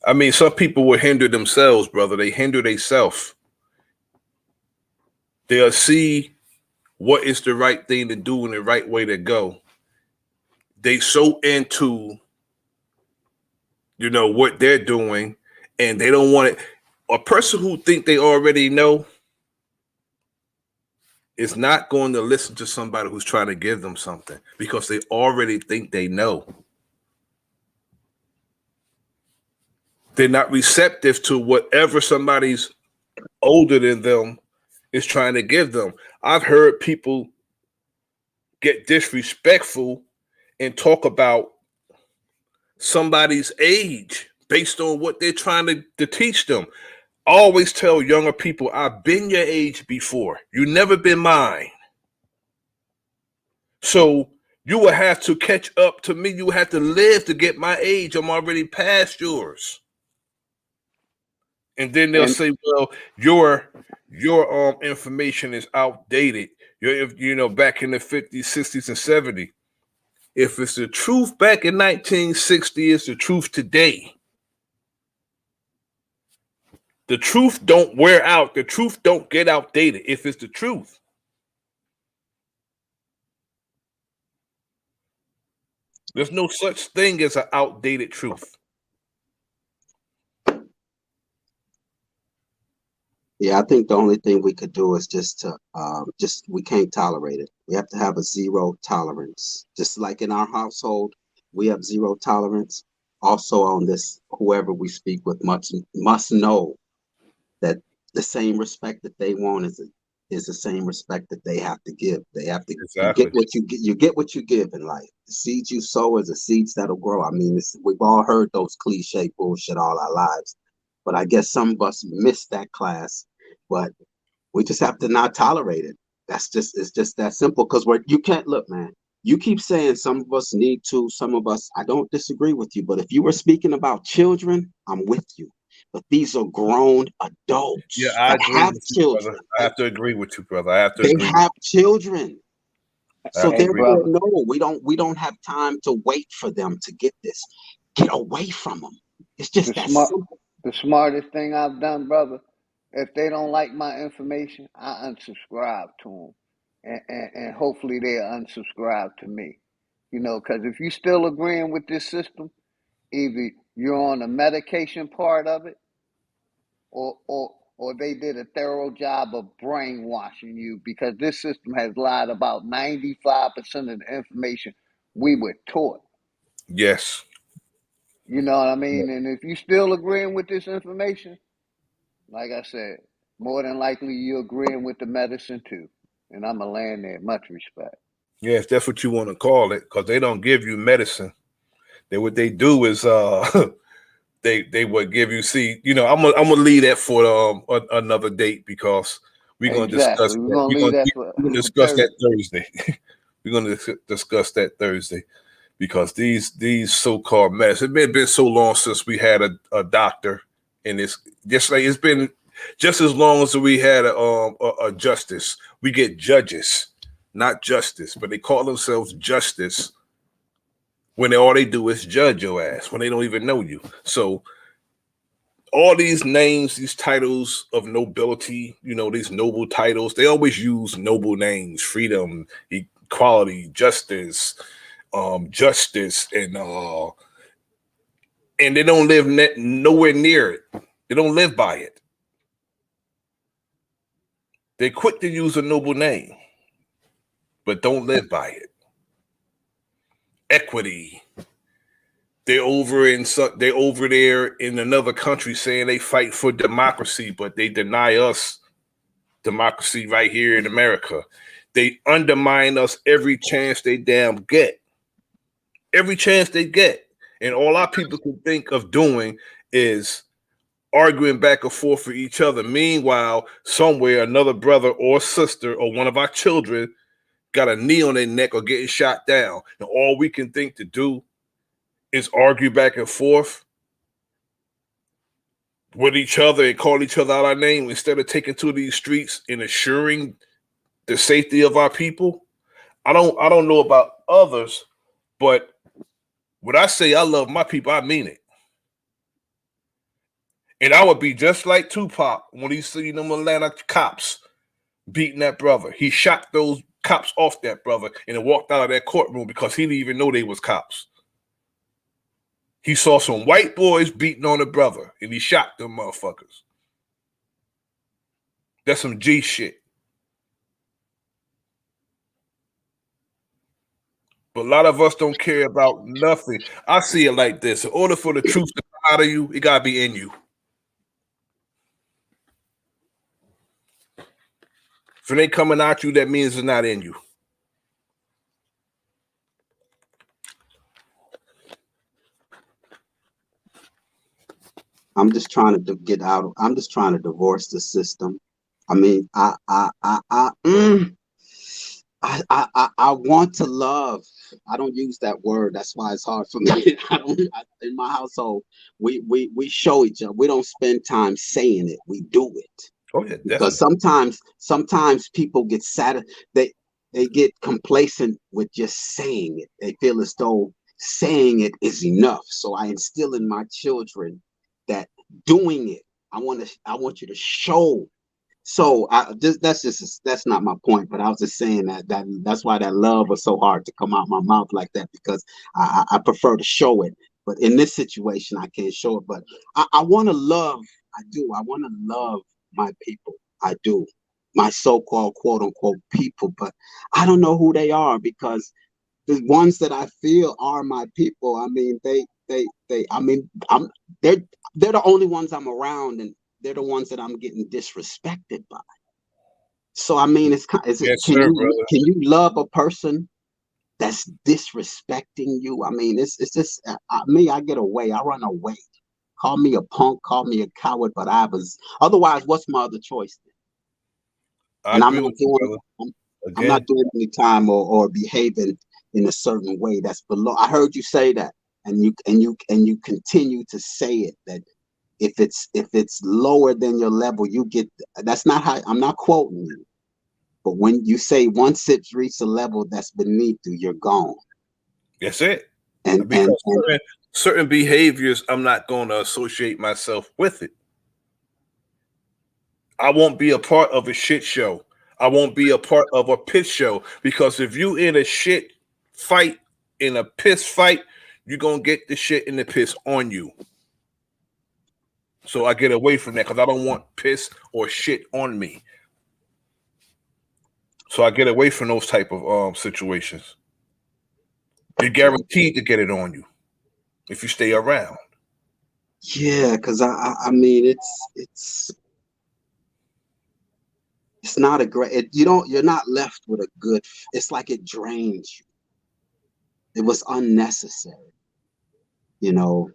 I mean, some people will hinder themselves, brother. They hinder themselves. They'll see what is the right thing to do and the right way to go. They so into, what they're doing, and they don't want it. A person who think they already know is not going to listen to somebody who's trying to give them something because they already think they know. They're not receptive to whatever somebody's older than them is trying to give them. I've heard people get disrespectful and talk about somebody's age based on what they're trying to teach them. I always tell younger people, I've been your age before. You've never been mine. So you will have to catch up to me. You will have to live to get my age. I'm already past yours. And then they'll say, well, your information is outdated. Back in the 50s, 60s, and 70s. If it's the truth back in 1960, it's the truth today. The truth don't wear out. The truth don't get outdated if it's the truth. There's no such thing as an outdated truth. Yeah, I think the only thing we could do is we can't tolerate it. We have to have a zero tolerance. Just like in our household, we have zero tolerance. Also on this, whoever we speak with must know that the same respect that they want is the same respect that they have to give. They have to You get what you get. You get what you give in life. The seeds you sow is the seeds that'll grow. I mean, we've all heard those cliche bullshit all our lives, but I guess some of us missed that class. But we just have to not tolerate it. It's just that simple. Because you can't look, man. You keep saying some of us need to, some of us. I don't disagree with you, but if you were speaking about children, I'm with you. But these are grown adults that have children. I have to agree with you, brother. I have to They agree. have children. So therefore, brother, no, we don't have time to wait for them to get this. Get away from them. It's just that simple. The smartest thing I've done, brother, if they don't like my information, I unsubscribe to them, and hopefully they'll unsubscribe to me. Because if you're still agreeing with this system, either you're on the medication part of it, or they did a thorough job of brainwashing you, because this system has lied about 95% of the information we were taught. Yes. You know what I mean? And if you're still agreeing with this information, like I said, more than likely you're agreeing with the medicine too. And I'm going to land there. Much respect. Yes, that's what you want to call it, because they don't give you medicine. What they do is they would give you. See, I'm gonna leave that for another date, because we're gonna discuss We're that. going to leave that for discuss Thursday. that Thursday. We're gonna discuss that Thursday, because these so-called medicine. It's been so long since we had a doctor, and it's just like it's been just as long as we had a justice. We get judges, not justice, but they call themselves justice when all they do is judge your ass, when they don't even know you. So all these names, these titles of nobility, these noble titles, they always use noble names: freedom, equality, justice, justice, and they don't live nowhere near it. They don't live by it. They're quick to use a noble name, but don't live by it. Equity. They're over there in another country saying they fight for democracy, but they deny us democracy right here in America. They undermine us every chance they damn get. Every chance they get. And all our people can think of doing is arguing back and forth for each other. Meanwhile, somewhere another brother or sister or one of our children got a knee on their neck or getting shot down. And all we can think to do is argue back and forth with each other and call each other out our name, instead of taking to these streets and assuring the safety of our people. I don't know about others, but when I say I love my people, I mean it. And I would be just like Tupac when he seen them Atlanta cops beating that brother. He shot those cops off that brother and then walked out of that courtroom because he didn't even know they was cops. He saw some white boys beating on a brother and he shot them motherfuckers. That's some G shit. But a lot of us don't care about nothing. I see it like this. In order for the truth to come out of you, it gotta be in you. If it ain't coming out you, that means it's not in you. I'm just trying to get out. I'm just trying to divorce the system. I mean, I want to love. I don't use that word. That's why it's hard for me. In my household, we show each other. We don't spend time saying it. We do it. Oh yeah, Because definitely. sometimes people get they get complacent with just saying it. They feel as though saying it is enough. So I instill in my children that doing it, I want you to show. So that's not my point, but I was just saying that's why that love was so hard to come out my mouth like that, because I prefer to show it. But in this situation, I can't show it. But I want to love. I do. I want to love my people. I do. My so-called quote unquote people, but I don't know who they are, because the ones that I feel are my people. I mean, I mean, they're they're the only ones I'm around, and they're the ones that I'm getting disrespected by. So I mean, is it Yes, sir, brother. can you love a person that's disrespecting you? I mean, it's just me. I get away. I run away. Call me a punk. Call me a coward. But I was otherwise. What's my other choice? I And agree with you, brother. I'm not Again, doing any time or behaving in a certain way that's below. I heard you say that, and you continue to say it, that if it's lower than your level, you get. That's not how. I'm not quoting you, but when you say once it's reached a level that's beneath you, you're gone. that's it. And Because certain behaviors, I'm not going to associate myself with it. I won't be a part of a shit show. I won't be a part of a piss show, because if you in a shit fight, in a piss fight, you're gonna get the shit and the piss on you. So I get away from that because I don't want piss or shit on me. So I get away from those type of situations. You're guaranteed to get it on you if you stay around. yeah, because I mean it's not a great. You're not left with a good. It's like it drains you. It was unnecessary. You know,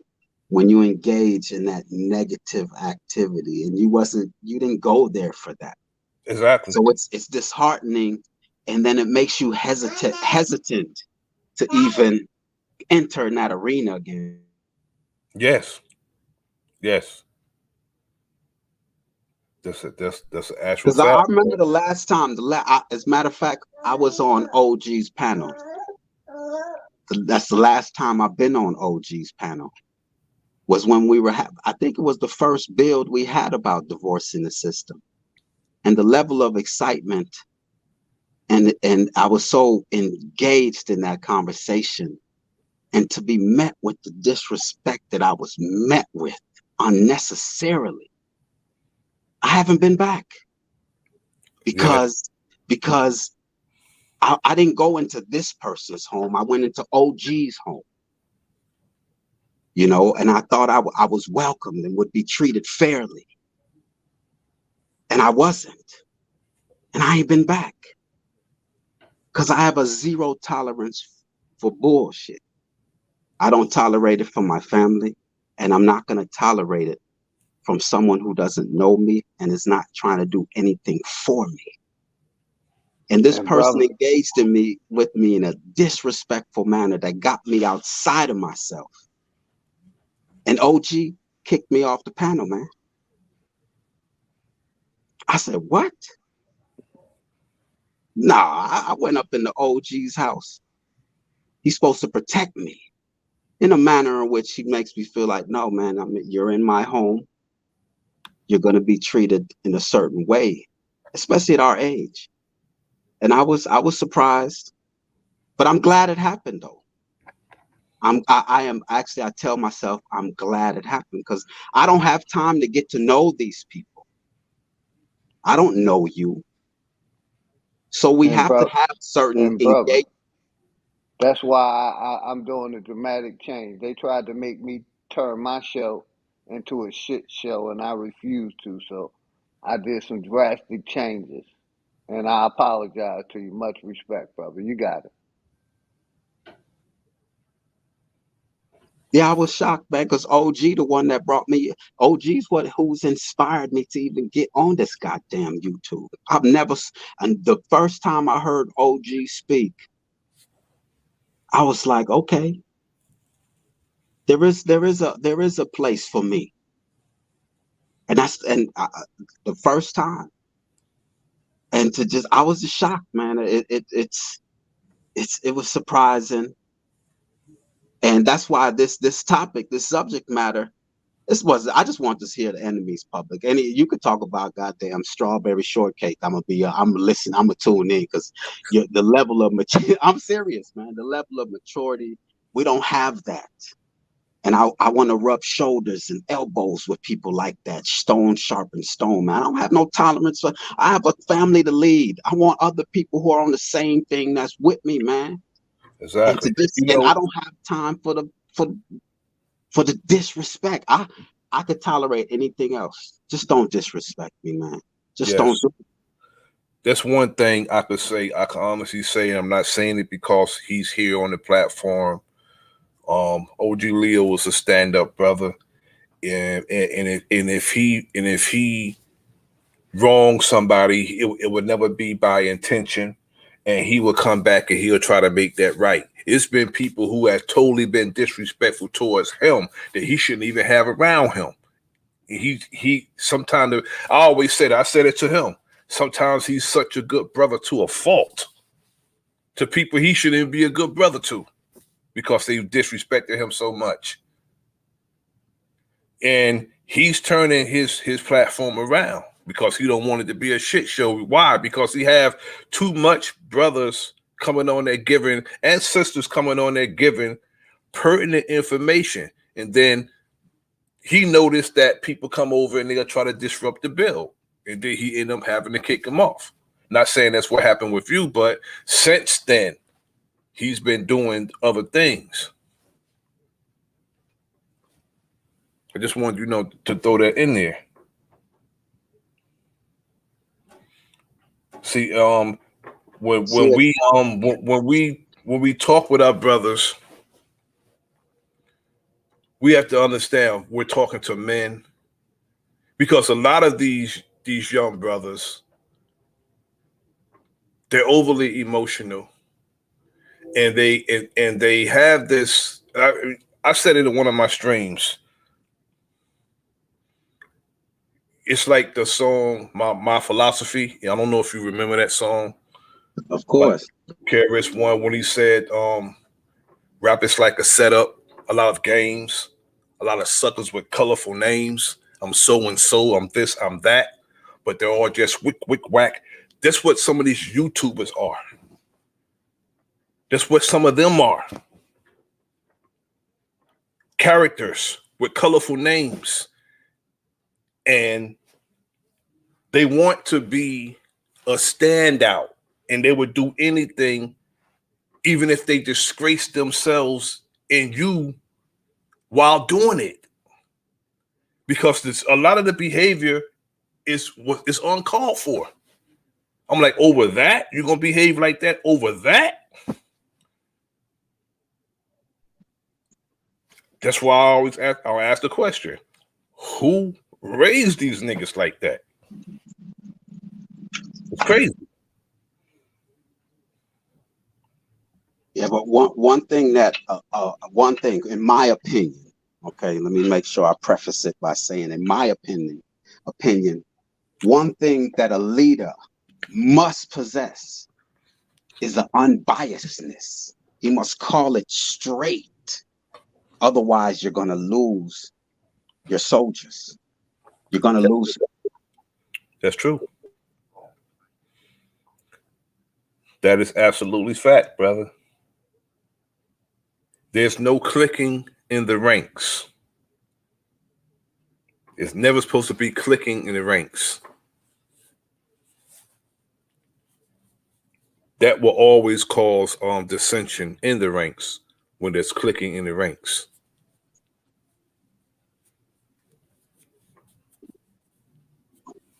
when you engage in that negative activity, and you didn't go there for that. Exactly. So it's disheartening, and then it makes you hesitant to even enter in that arena again. Yes. Yes. That's an actual Because fact. I remember the last time, as a matter of fact, I was on OG's panel. That's the last time I've been on OG's panel. Was when we were, I think it was the first build we had about divorcing the system, and the level of excitement, and I was so engaged in that conversation, and to be met with the disrespect that I was met with unnecessarily. I haven't been back Yeah. because I didn't go into this person's home. I went into OG's home, and I thought I was welcomed and would be treated fairly, and I wasn't, and I ain't been back because I have a zero tolerance for bullshit. I don't tolerate it from my family, and I'm not going to tolerate it from someone who doesn't know me and is not trying to do anything for me. And this And person brother, engaged with me in a disrespectful manner that got me outside of myself. And OG kicked me off the panel, man. I said, what? Nah, I went up in the OG's house. He's supposed to protect me in a manner in which he makes me feel like, no, man, you're in my home. you're going to be treated in a certain way, especially at our age. And I was surprised, but I'm glad it happened though. I am actually, I tell myself I'm glad it happened because I don't have time to get to know these people. I don't know you. So we And have to bro, have certain and brother, engagement. that's why I'm doing a dramatic change. They tried to make me turn my show into a shit show, and I refused to. So I did some drastic changes, and I apologize to you. Much respect, brother. You got it. Yeah, I was shocked, man, because OG, the one that brought me, OG's who's inspired me to even get on this goddamn YouTube. And the first time I heard OG speak, I was like, okay, there is a place for me, and the first time, and to just I was just shocked, man. It was surprising, and that's why this topic, this subject matter. This was I just want to hear the enemies public. And you could talk about goddamn strawberry shortcake. I'm listening. I'm gonna tune in because the level of maturity. I'm serious, man. The level of maturity we don't have that. And I want to rub shoulders and elbows with people like that. Stone sharpen stone, man. I don't have no tolerance for. I have a family to lead. I want other people who are on the same thing that's with me, man. And Exactly. to this, You and know, I don't have time for the disrespect. I could tolerate anything else. Just don't disrespect me, man. Just don't yes. do it. That's one thing I could say. I can honestly say, and I'm not saying it because he's here on the platform. OG Leo was a stand-up brother, and if he wronged somebody, it would never be by intention, and he would come back and he'll try to make that right. It's been people who have totally been disrespectful towards him that he shouldn't even have around him. He sometimes I always said I said it to him. Sometimes he's such a good brother to a fault to people he shouldn't be a good brother to because they disrespected him so much. And he's turning his platform around because he don't want it to be a shit show. Why? Because he have too much brothers coming on there giving and sisters coming on there giving pertinent information. And then he noticed that people come over and they'll try to disrupt the bill. And then he ended up having to kick them off. Not saying that's what happened with you, but since then, he's been doing other things. I just wanted to throw that in there. See, when See it. we talk with our brothers, we have to understand we're talking to men because a lot of these young brothers, they're overly emotional, and they have this. I said it in one of my streams. It's like the song "My Philosophy." I don't know if you remember that song. Of But course. KRS One when he said, "Rap is like a setup, a lot of games, a lot of suckers with colorful names. I'm so and so, I'm this, I'm that, but they're all just wick, wick, whack." That's what some of these YouTubers are. That's what some of them are. Characters with colorful names. And they want to be a standout. And they would do anything, even if they disgrace themselves and you while doing it. Because a lot of the behavior is uncalled for. I'm like, over that? You're going to behave like that over that? That's why I'll ask the question, who raised these niggas like that? It's crazy. Yeah, but one thing, in my opinion, okay, let me make sure I preface it by saying, in my opinion, one thing that a leader must possess is an unbiasedness. He must call it straight. Otherwise, you're going to lose your soldiers. you're going to lose. That's true. That is absolutely fact, brother. There's no clicking in the ranks. It's never supposed to be clicking in the ranks. That will always cause dissension in the ranks when there's clicking in the ranks.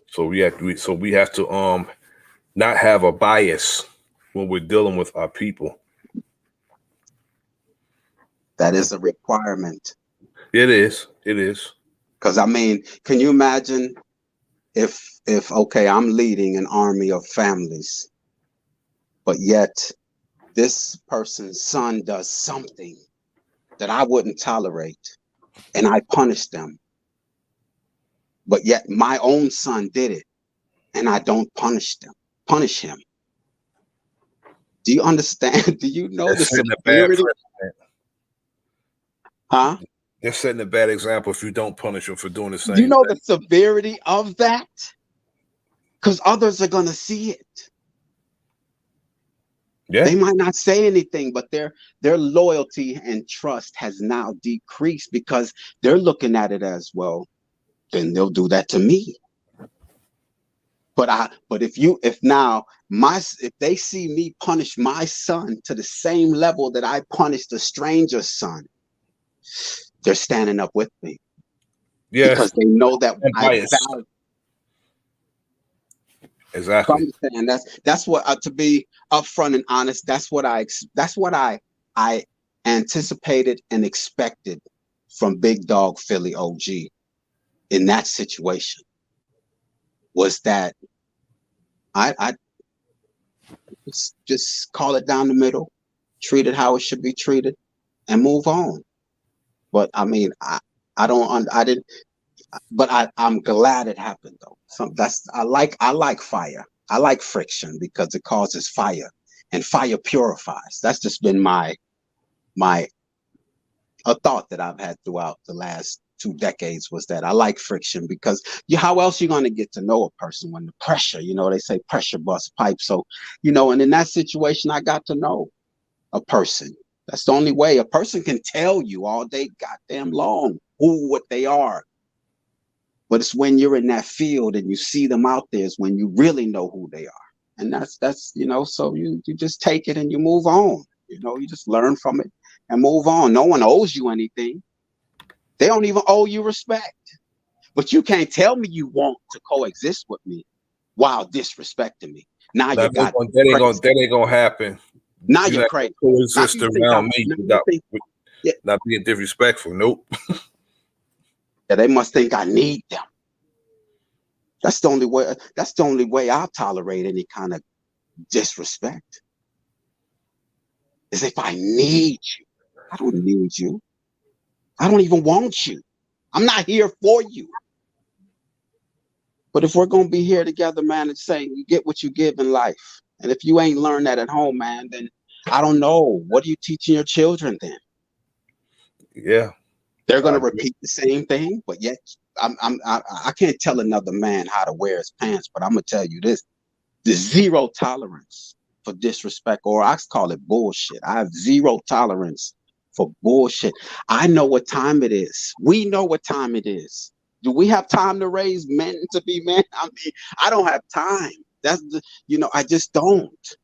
So we have to not have a bias when we're dealing with our people. That is a requirement. It is. It is. Because I mean, can you imagine if okay, I'm leading an army of families, but yet this person's son does something that I wouldn't tolerate, and I punish them. But yet my own son did it, and I don't punish him. Do you understand? Do you know the severity? Huh? They're setting a bad example if you don't punish them for doing the same. Do you know the severity of that? Because others are going to see it. Yeah. They might not say anything, but their loyalty and trust has now decreased because they're looking at it as, well, then they'll do that to me. But if they see me punish my son to the same level that I punished a stranger's son, they're standing up with me. Yes. Because they know that I value. Exactly. And that's what, to be upfront and honest, that's what I anticipated and expected from Big Dog Philly OG in that situation, was that I just call it down the middle, treat it how it should be treated, and move on. But I mean, I'm glad it happened though. I like fire. I like friction because it causes fire, and fire purifies. That's just been a thought that I've had throughout the last 2 decades, was that I like friction, because how else you going to get to know a person when the pressure, they say pressure busts pipes. So, and in that situation, I got to know a person. That's the only way. A person can tell you all day goddamn long what they are. But it's when you're in that field and you see them out there is when you really know who they are. And that's so you just take it and you move on. You just learn from it and move on. No one owes you anything. They don't even owe you respect. But you can't tell me you want to coexist with me while disrespecting me. Now you got that ain't gonna happen. Now you're crazy. Coexist around me without not being disrespectful. Nope. Yeah, they must think I need them. That's the only way I'll tolerate any kind of disrespect. Is if I need you. I don't need you. I don't even want you. I'm not here for you. But if we're gonna be here together, man, and saying you get what you give in life. And if you ain't learned that at home, man, then I don't know. What are you teaching your children then? Yeah. They're gonna repeat the same thing, but yet I can't tell another man how to wear his pants, but I'm gonna tell you this: there's zero tolerance for disrespect, or I call it bullshit. I have zero tolerance for bullshit. I know what time it is. We know what time it is. Do we have time to raise men to be men? I mean, I don't have time. I just don't.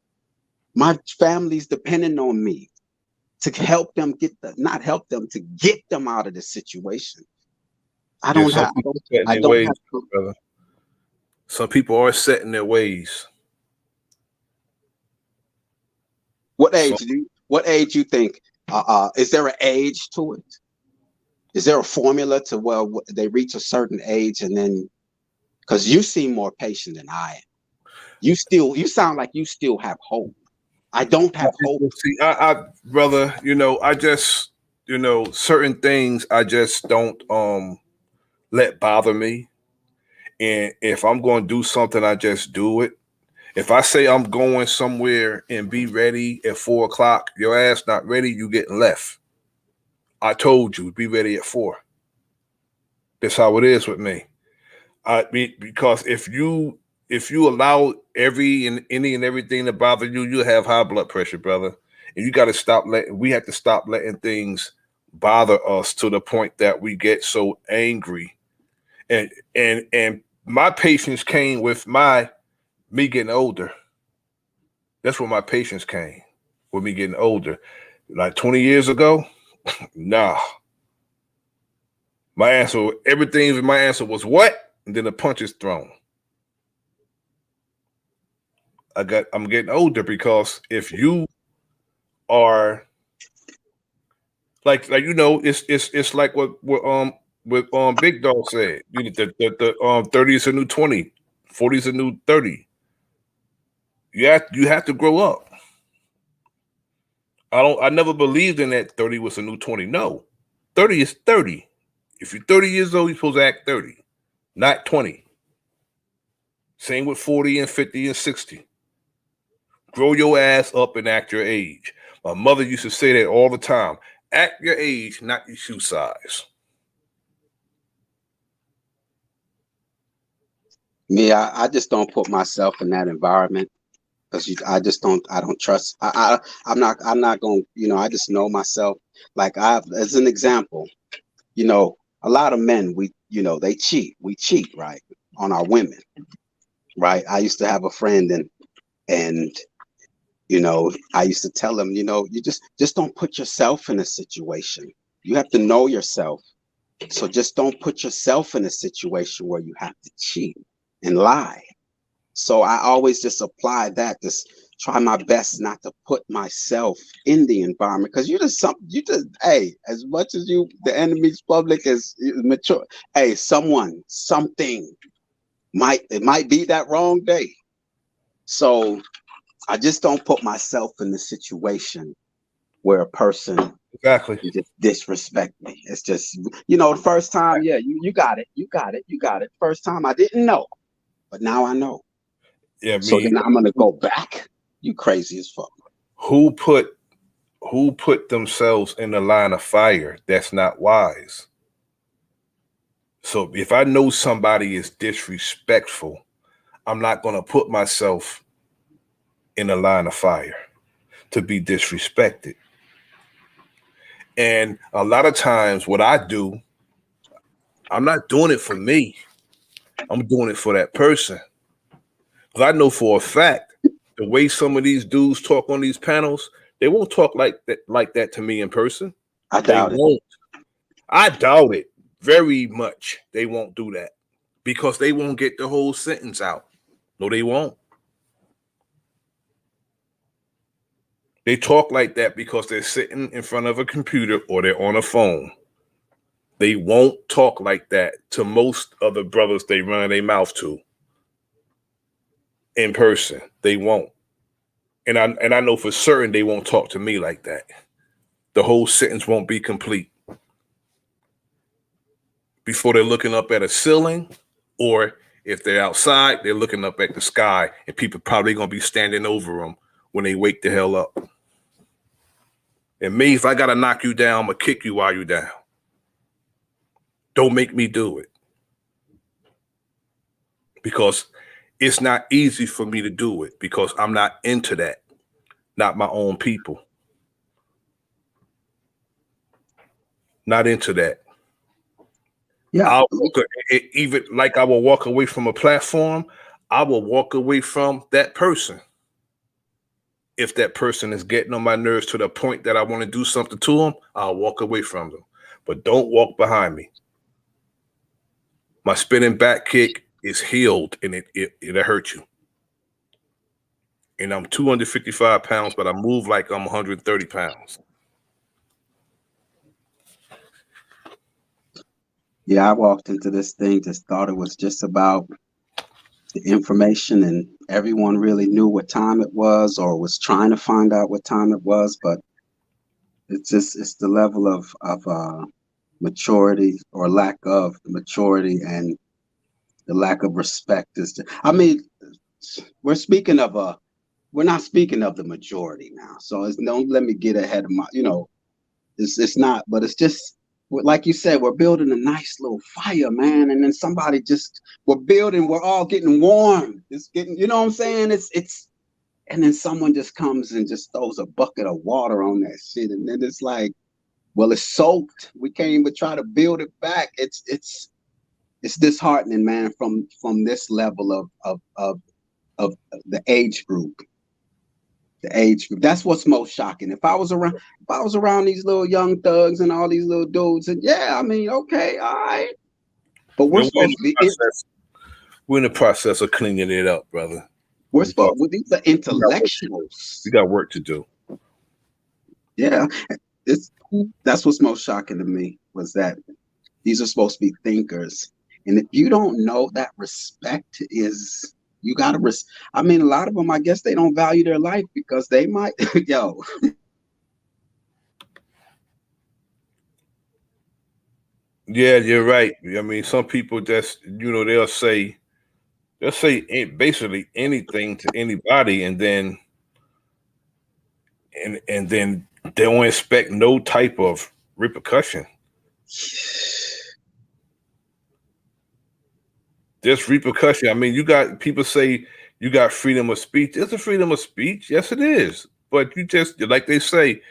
My family's depending on me to help them to get them out of the situation. I don't have brother. Some people are set in their ways. What age you think? Is there an age to it? Is there a formula to where they reach a certain age and then, because you seem more patient than I am. You sound like you still have hope. I don't have hope. See, I brother, I just, certain things I just don't let bother me. And if I'm going to do something, I just do it. If I say I'm going somewhere and be ready at 4:00, your ass not ready, you getting left. I told you, be ready at 4. That's how it is with me. Because if you allow every and any and everything to bother you, you'll have high blood pressure, brother. And you got to stop letting. We have to stop letting things bother us to the point that we get so angry. And my patience came with me getting older. That's where my patience came with me getting older. Like 20 years ago, nah. My answer was what? And then the punch is thrown. I'm getting older because if you are like it's like what Big Dog said. You know, the 30 is a new 20, 40 is a new 30. You have to grow up. I never believed in that 30 was a new 20. No. 30 is 30. If you're 30 years old, you're supposed to act 30, not 20. Same with 40 and 50 and 60. Grow your ass up and act your age. My mother used to say that all the time. Act your age, not your shoe size. Me, I just don't put myself in that environment because I don't trust. I'm not going. I just know myself. Like as an example, a lot of men they cheat. We cheat, right, on our women, right. I used to have a friend and I used to tell him, you just don't put yourself in a situation. You have to know yourself. So just don't put yourself in a situation where you have to cheat and lie. So I always just apply that, just try my best not to put myself in the environment. Because hey, as much as the enemy's public is mature, hey, something it might be that wrong day. So I just don't put myself in the situation where a person exactly just disrespect me. It's just, the first time, yeah, you got it. First time I didn't know, but now I know. Yeah, so then I'm gonna go back. You crazy as fuck. Who put themselves in the line of fire? That's not wise. So if I know somebody is disrespectful, I'm not going to put myself in the line of fire to be disrespected. And a lot of times what I do, I'm not doing it for me. I'm doing it for that person. Because I know for a fact, the way some of these dudes talk on these panels, they won't talk like that to me in person. I doubt it. I doubt it very much. They won't do that because they won't get the whole sentence out. No, they won't. They talk like that because they're sitting in front of a computer or they're on a phone. They won't talk like that to most of the brothers they run their mouth to in person. They won't. And I know for certain they won't talk to me like that. The whole sentence won't be complete. Before they're looking up at a ceiling, or if they're outside, they're looking up at the sky, and people probably gonna be standing over them when they wake the hell up. And me, if I gotta knock you down, I'm gonna kick you while you're down. Don't make me do it. Because it's not easy for me to do it because I'm not into that. Not my own people. Not into that. Yeah. Even like I will walk away from a platform, I will walk away from that person. If that person is getting on my nerves to the point that I want to do something to them, I'll walk away from them. But don't walk behind me. My spinning back kick is healed and it'll hurt you. And I'm 255 pounds, but I move like I'm 130 pounds. Yeah, I walked into this thing, just thought it was just about the information, and everyone really knew what time it was or was trying to find out what time it was, but it's the level of maturity or lack of maturity and the lack of respect we're not speaking of the majority now. So don't let me get ahead of my, it's not, but it's just like you said, we're building a nice little fire, man, and then somebody just we're all getting warm. It's getting, you know what I'm saying? It's and then someone just comes and just throws a bucket of water on that shit, and then it's like, well, it's soaked. We can't even try to build it back. It's disheartening, man, from this level of the age group. The age group. That's what's most shocking. If I was around these little young thugs and all these little dudes, and yeah, I mean, okay, all right. But we're supposed to be we're in the process of cleaning it up, brother. We're supposed these are intellectuals. We got work to do. Yeah. That's what's most shocking to me, was that these are supposed to be thinkers. And if you don't know that respect is, you got to, I mean, a lot of them, I guess they don't value their life because they might, yo. Yeah, you're right. I mean, some people just, they'll say basically anything to anybody, and then they don't expect no type of repercussion. There's repercussion. I mean, you got people say you got freedom of speech. It's a freedom of speech. Yes, it is. But you just, like they say,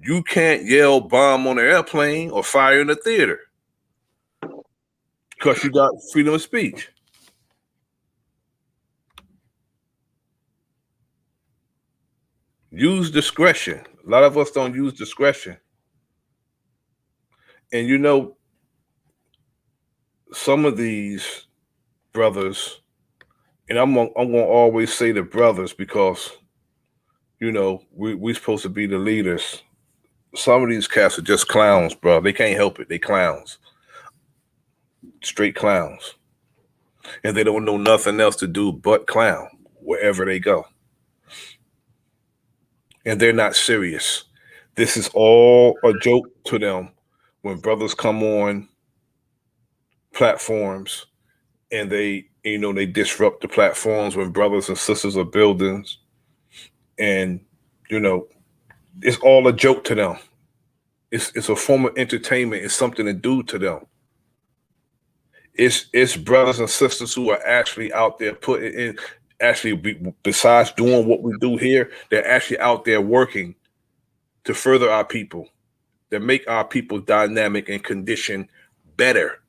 you can't yell bomb on an airplane or fire in a theater because you got freedom of speech. Use discretion. A lot of us don't use discretion. And some of these brothers, and I'm gonna always say the brothers because we're supposed to be the leaders. Some of these cats are just clowns, bro. They can't help it. They clowns. Straight clowns. And they don't know nothing else to do but clown wherever they go. And they're not serious. This is all a joke to them when brothers come on platforms and they disrupt the platforms when brothers and sisters are building, and it's all a joke to them. It's a form of entertainment. It's something to do to them. It's brothers and sisters who are actually out there putting in, besides doing what we do here, they're actually out there working to further our people, that make our people dynamic and conditioned better.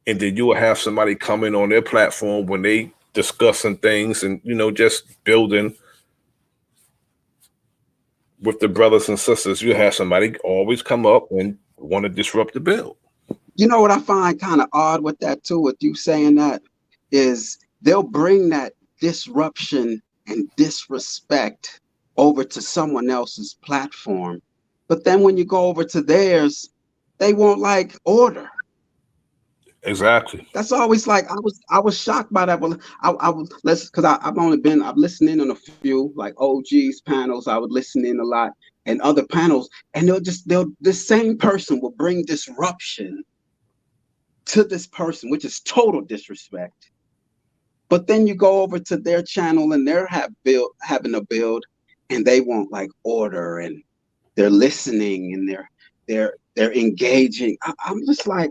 And then you will have somebody come in on their platform when they discussing things and, just building with the brothers and sisters. You have somebody always come up and want to disrupt the build. You know what I find kind of odd with that too, with you saying that, is they'll bring that disruption and disrespect over to someone else's platform. But then when you go over to theirs, they won't like order. Exactly. That's always like, I was shocked by that. Well, I've listened in on a few like OG's panels. I would listen in a lot, and other panels, and this same person will bring disruption to this person, which is total disrespect. But then you go over to their channel and they're having a build, and they want like order, and they're listening, and they're engaging. I'm just like,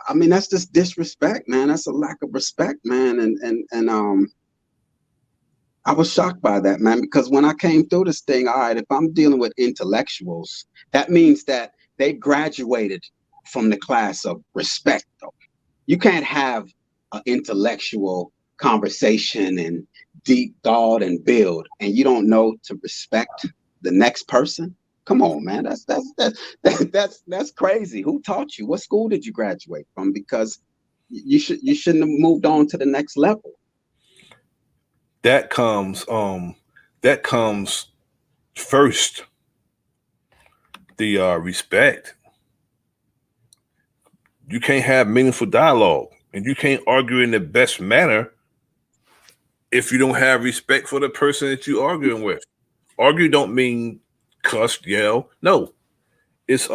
I mean, that's just disrespect, man. That's a lack of respect, man. And I was shocked by that, man, because when I came through this thing, all right, if I'm dealing with intellectuals, that means that they graduated from the class of respect, though. You can't have an intellectual conversation and deep thought and build, and you don't know to respect the next person. Come on, man. That's crazy. Who taught you? What school did you graduate from? Because you shouldn't have moved on to the next level. That comes first. The respect. You can't have meaningful dialogue, and you can't argue in the best manner if you don't have respect for the person that you're arguing with. Argue don't mean cuss, yell. No. It's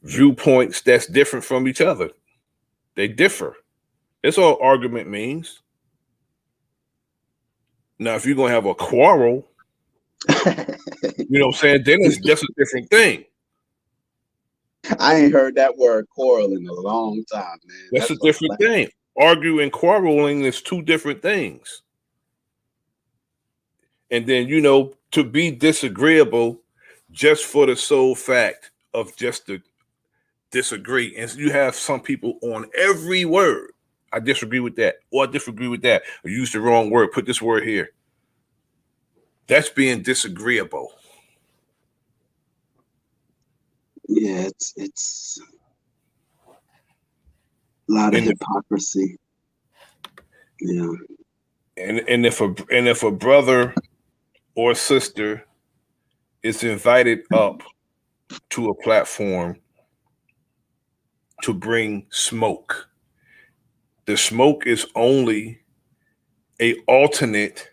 viewpoints that's different from each other. They differ. That's all argument means. Now, if you're gonna have a quarrel, you know what I'm saying, then it's just a different thing. I ain't heard that word quarrel in a long time, man. That's a That's so different thing. Arguing and quarreling is two different things. And then, to be disagreeable just for the sole fact of just to disagree. And you have some people on every word. I disagree with that, or I disagree with that, or use the wrong word, put this word here. That's being disagreeable. Yeah, it's a lot of hypocrisy. Yeah. And if a brother or sister is invited up to a platform to bring smoke, the smoke is only a alternate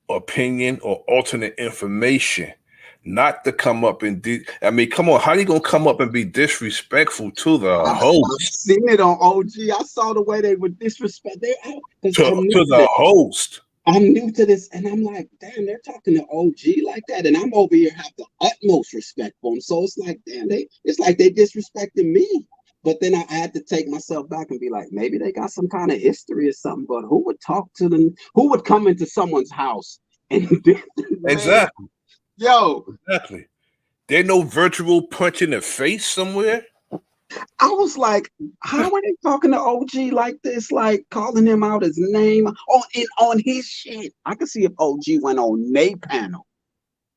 opinion or alternate information, not to come up and come on, how are you gonna come up and be disrespectful to the host? I've seen it on OG. I saw the way they would disrespect to the host. I'm new to this, and I'm like, damn, they're talking to OG like that, and I'm over here have the utmost respect for them. So it's like, damn, it's like they disrespecting me. But then I had to take myself back and be like, maybe they got some kind of history or something. But who would talk to them? Who would come into someone's house and exactly, exactly. There's no virtual punch in the face somewhere. I was like, how are they talking to OG like this? Like calling him out his name on his shit. I could see if OG went on their panel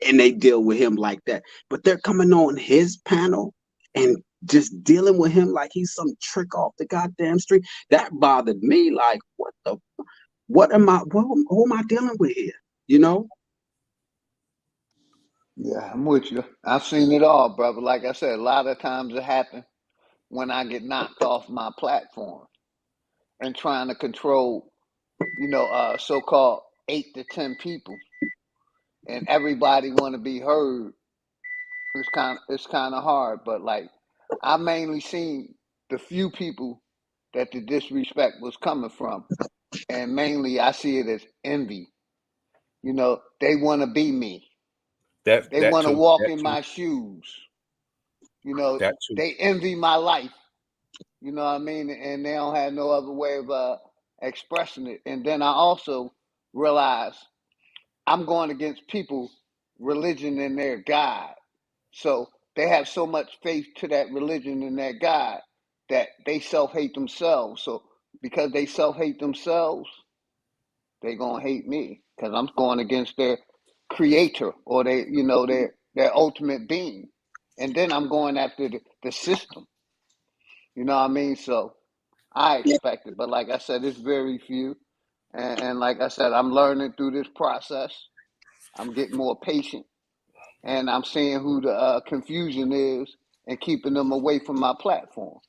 and they deal with him like that. But they're coming on his panel and just dealing with him like he's some trick off the goddamn street. That bothered me. Like, who am I dealing with here? Yeah, I'm with you. I've seen it all, brother. Like I said, a lot of times it happens when I get knocked off my platform and trying to control, so-called 8 to 10 people, and everybody want to be heard. It's kind of hard, but like I mainly seen the few people that the disrespect was coming from, and mainly I see it as envy. They want to be me. They want to walk in my shoes. They envy my life. You know what I mean? And they don't have no other way of expressing it. And then I also realize I'm going against people, religion and their God. So they have so much faith to that religion and that God that they self-hate themselves. So because they self-hate themselves, they gonna hate me because I'm going against their creator or their ultimate being. And then I'm going after the system. You know what I mean? So I expect it, but like I said, it's very few. And like I said, I'm learning through this process. I'm getting more patient, and I'm seeing who the confusion is and keeping them away from my platform.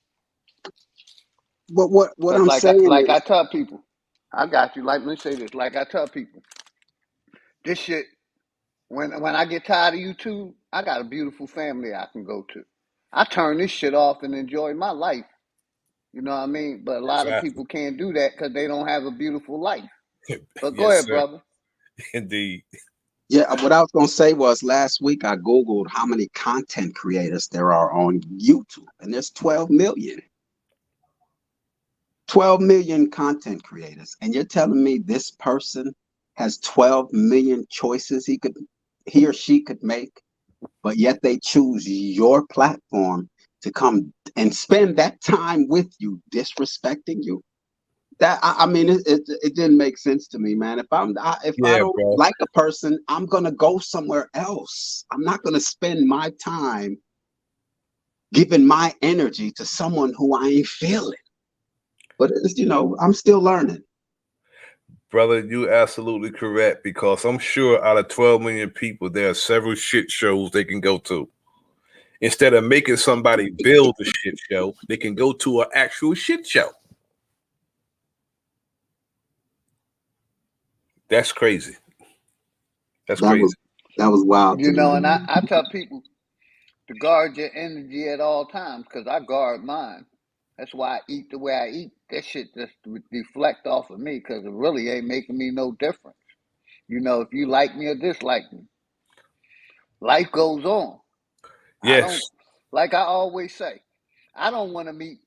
But what I'm like saying like is, I tell people, I got you. Like, let me say this. Like I tell people, this shit. When I get tired of YouTube, I got a beautiful family I can go to. I turn this shit off and enjoy my life. You know what I mean? But a lot of people can't do that because they don't have a beautiful life. But go ahead, brother. Indeed. Yeah, what I was going to say was last week I Googled how many content creators there are on YouTube, and there's 12 million. 12 million content creators. And you're telling me this person has 12 million choices he or she could make, but yet they choose your platform to come and spend that time with you, disrespecting you. That I mean, it didn't make sense to me, man. If I don't like a person, I'm gonna go somewhere else. I'm not gonna spend my time giving my energy to someone who I ain't feeling. But it's, I'm still learning. Brother, you absolutely correct, because I'm sure out of 12 million people, there are several shit shows they can go to. Instead of making somebody build a shit show, they can go to an actual shit show. That's crazy. That's crazy. That was wild. And I tell people to guard your energy at all times because I guard mine. That's why I eat the way I eat. That shit just deflect off of me because it really ain't making me no difference. If you like me or dislike me, life goes on. Yes. Like I always say, I don't want to meet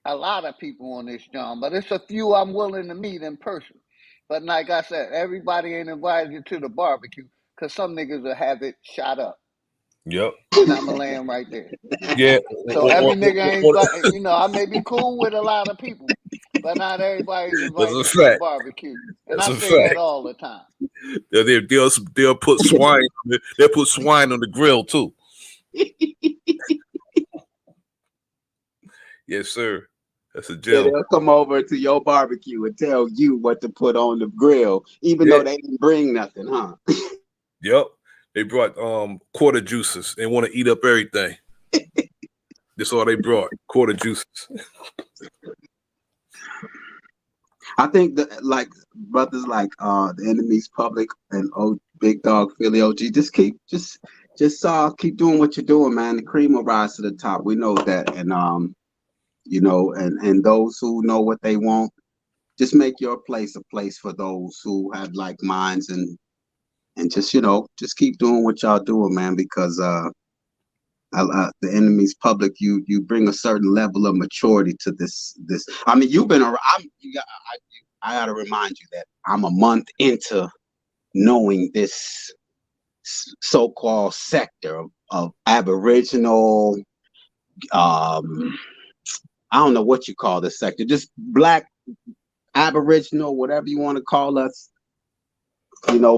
a lot of people on this job, but it's a few I'm willing to meet in person. But like I said, everybody ain't invited to the barbecue because some niggas will have it shot up. Yep. And I'm a land right there. Yeah. So every nigga ain't, I may be cool with a lot of people, but not everybody's That's a invited to the fact. barbecue. And That's I a say that fact. all the time. They'll put swine. They'll put swine on the grill too. Yes, sir. That's a Yeah, deal. they'll come over to your barbecue and tell you what to put on the grill, even though they didn't bring nothing, huh? Yep. They brought quarter juices. They want to eat up everything. That's all they brought. Quarter juices. I think that like brothers like the enemy's public and Big Dog Philly OG, just keep doing what you're doing, man. The cream will rise to the top. We know that, and and those who know what they want, just make your place a place for those who have like minds, and just just keep doing what y'all doing, man, because the enemy's public, you bring a certain level of maturity to this. I mean, you've been around. I gotta remind you that I'm a month into knowing this so-called sector of Aboriginal. I don't know what you call this sector, just Black Aboriginal, whatever you want to call us.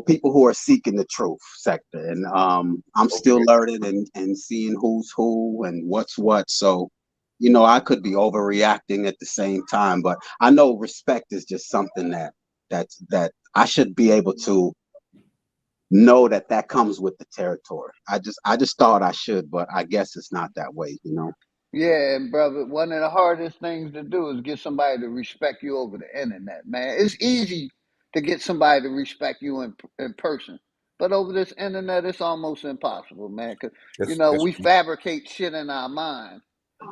People who are seeking the truth sector, and I'm still learning and seeing who's who and what's what. So, I could be overreacting at the same time, but I know respect is just something that I should be able to know that comes with the territory. I just thought I should, but I guess it's not that way. Yeah, and brother, one of the hardest things to do is get somebody to respect you over the internet, man. It's easy to get somebody to respect you in person, but over this internet, it's almost impossible, man. Because That's we fabricate shit in our mind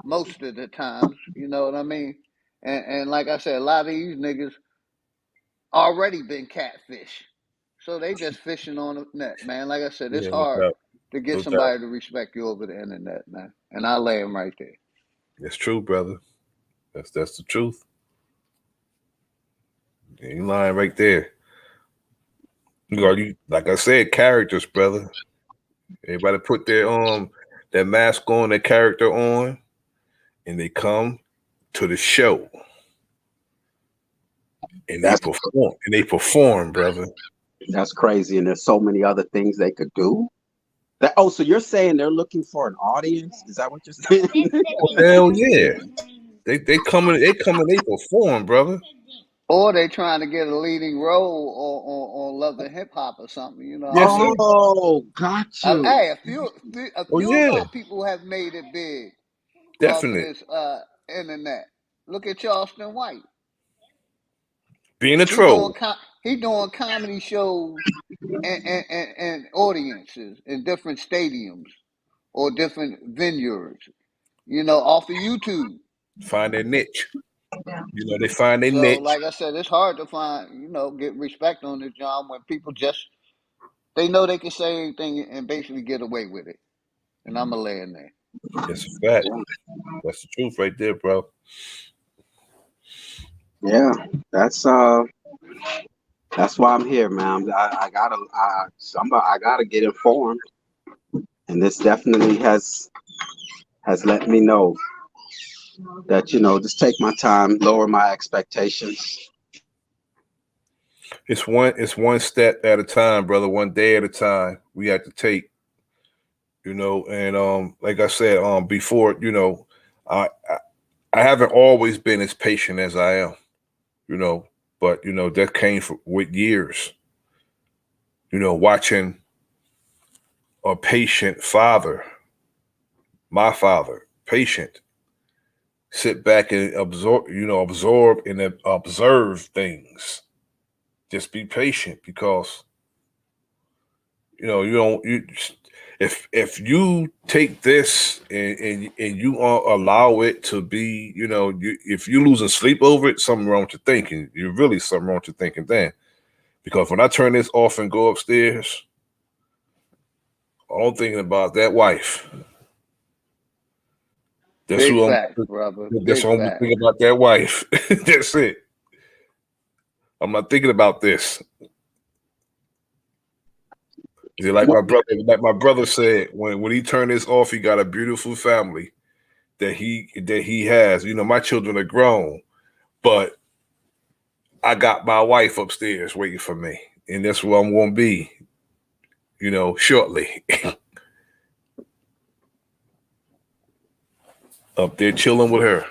most of the times. You know what I mean? And like I said, a lot of these niggas already been catfish, so they just fishing on the net, man. Like I said, it's yeah, no hard doubt. to get No doubt. somebody to respect you over the internet, man. And I lay them right there. That's true, brother. That's the truth. You lying right there. You like I said, characters, brother. Everybody put their mask on, their character on, and they come to the show. And they perform. And they perform, brother. That's crazy, and there's so many other things they could do. So you're saying they're looking for an audience? Is that what you're saying? Hell yeah. They come and they perform, brother. Or they trying to get a leading role on Love and Hip Hop or something. Yes, sir. Oh, got you. Hey, a Oh few of yeah. our people have made it big off of Definitely. this internet. Look at Charleston White. Being a He doing troll. he doing comedy shows and audiences in different stadiums or different venues. Off of YouTube. Find their niche. They find their So, niche. like I said, it's hard to find, get respect on this job when people they know they can say anything and basically get away with it. And I'm going to lay in there. That's a fact. That's the truth right there, bro. Yeah, that's why I'm here, man. I gotta get informed, and this definitely has let me know that just take my time, lower my expectations. It's one step at a time, brother. One day at a time. We have to take, and like I said, before, I haven't always been as patient as I am, but that came with years. Watching a patient father, my father, patient, sit back and absorb and observe things. Just be patient because if you take this and you allow it to be, if you losing sleep over it, something wrong with your thinking. You're really something wrong with your thinking then. Because when I turn this off and go upstairs, all I'm thinking about that wife. That's Big who I'm. facts, brother. That's Big what I'm facts. thinking about. That wife. That's it. I'm not thinking about this. Like my brother said, when he turned this off, he got a beautiful family that he has. You know, my children are grown, but I got my wife upstairs waiting for me, and that's where I'm going to be. You know, shortly. Up there chilling with her.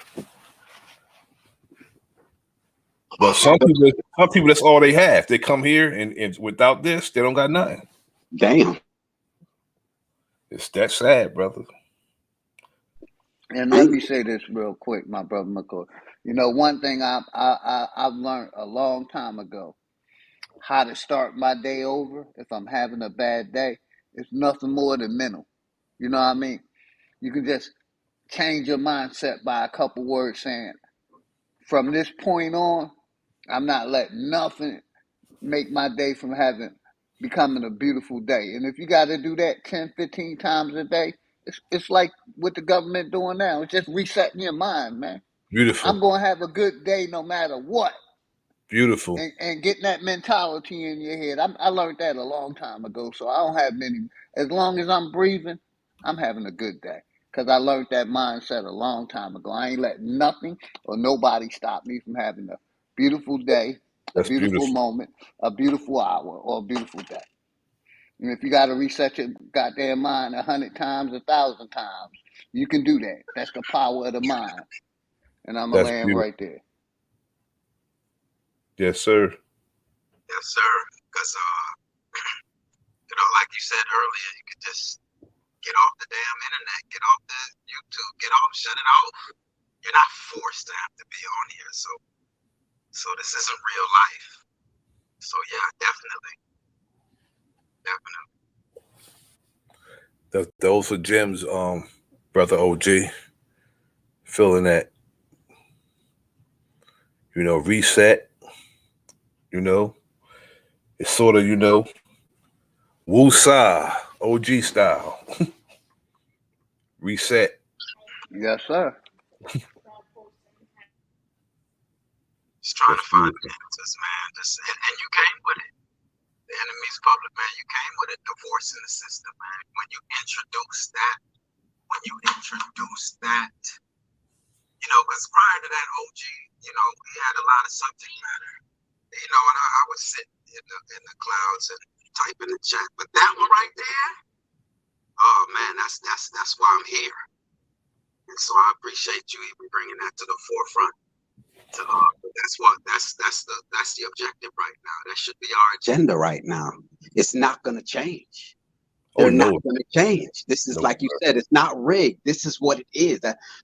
But some people, that's all they have. They come here and without this, they don't got nothing. Damn. It's that sad, brother. And let me say this real quick, my brother McCoy. You know, one thing I've learned a long time ago, how to start my day over if I'm having a bad day, it's nothing more than mental. You know what I mean? You can just change your mindset by a couple words saying, from this point on, I'm not letting nothing make my day from becoming a beautiful day. And if you got to do that 10, 15 times a day, it's like what the government doing now. It's just resetting your mind, man. Beautiful. I'm going to have a good day no matter what. Beautiful. And getting that mentality in your head. I learned that a long time ago, so I don't have many. As long as I'm breathing, I'm having a good day. Because I learned that mindset a long time ago. I ain't letting nothing or nobody stop me from having a beautiful day, a That's beautiful beautiful. moment, a beautiful hour, or a beautiful day. And if you got to reset your goddamn mind 100 times, 1,000 times, you can do that. That's the power of the mind. And I'm going to That's land beautiful. right there. Yes, sir. Yes, sir. Because, you know, like you said earlier, you could just get off the damn internet, get off the YouTube, get off, shut it off. You're not forced to have to be on here. So this isn't real life. So yeah, definitely. Those are gems, brother OG. Feeling that, you know, reset. You know, it's sort of, you know, Woo-sa, OG style. Reset. Yes, sir. Just trying That's to find beautiful. answers, man. And you came with it. The enemy's public, man. You came with it. Divorce in the system, man. When you introduce that, you know, because prior to that, OG, you know, we had a lot of subject matter. You know, and I would sit in the clouds and type in the chat. But that one right there, oh man, that's why I'm here. And so I appreciate you even bringing that to the forefront. That's the objective right now. That should be our agenda right now. It's not going to change. They're not going to change. This is like you said. It's not rigged. This is what it is.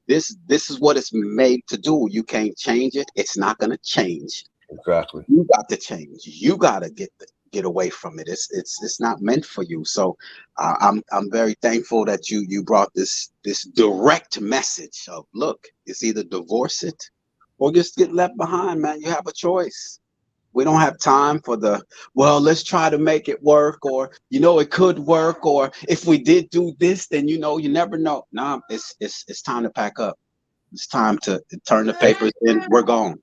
This is what it's made to do. You can't change it. It's not going to change. Exactly. You got to change. You got to get away from it. It's not meant for you. So I'm very thankful that you brought this direct message of, look, it's either divorce it or just get left behind, man. You have a choice. We don't have time for well, let's try to make it work, or, you know, it could work, or if we did do this, then, you know, you never know. Nah, it's time to pack up. It's time to turn the papers in. We're gone.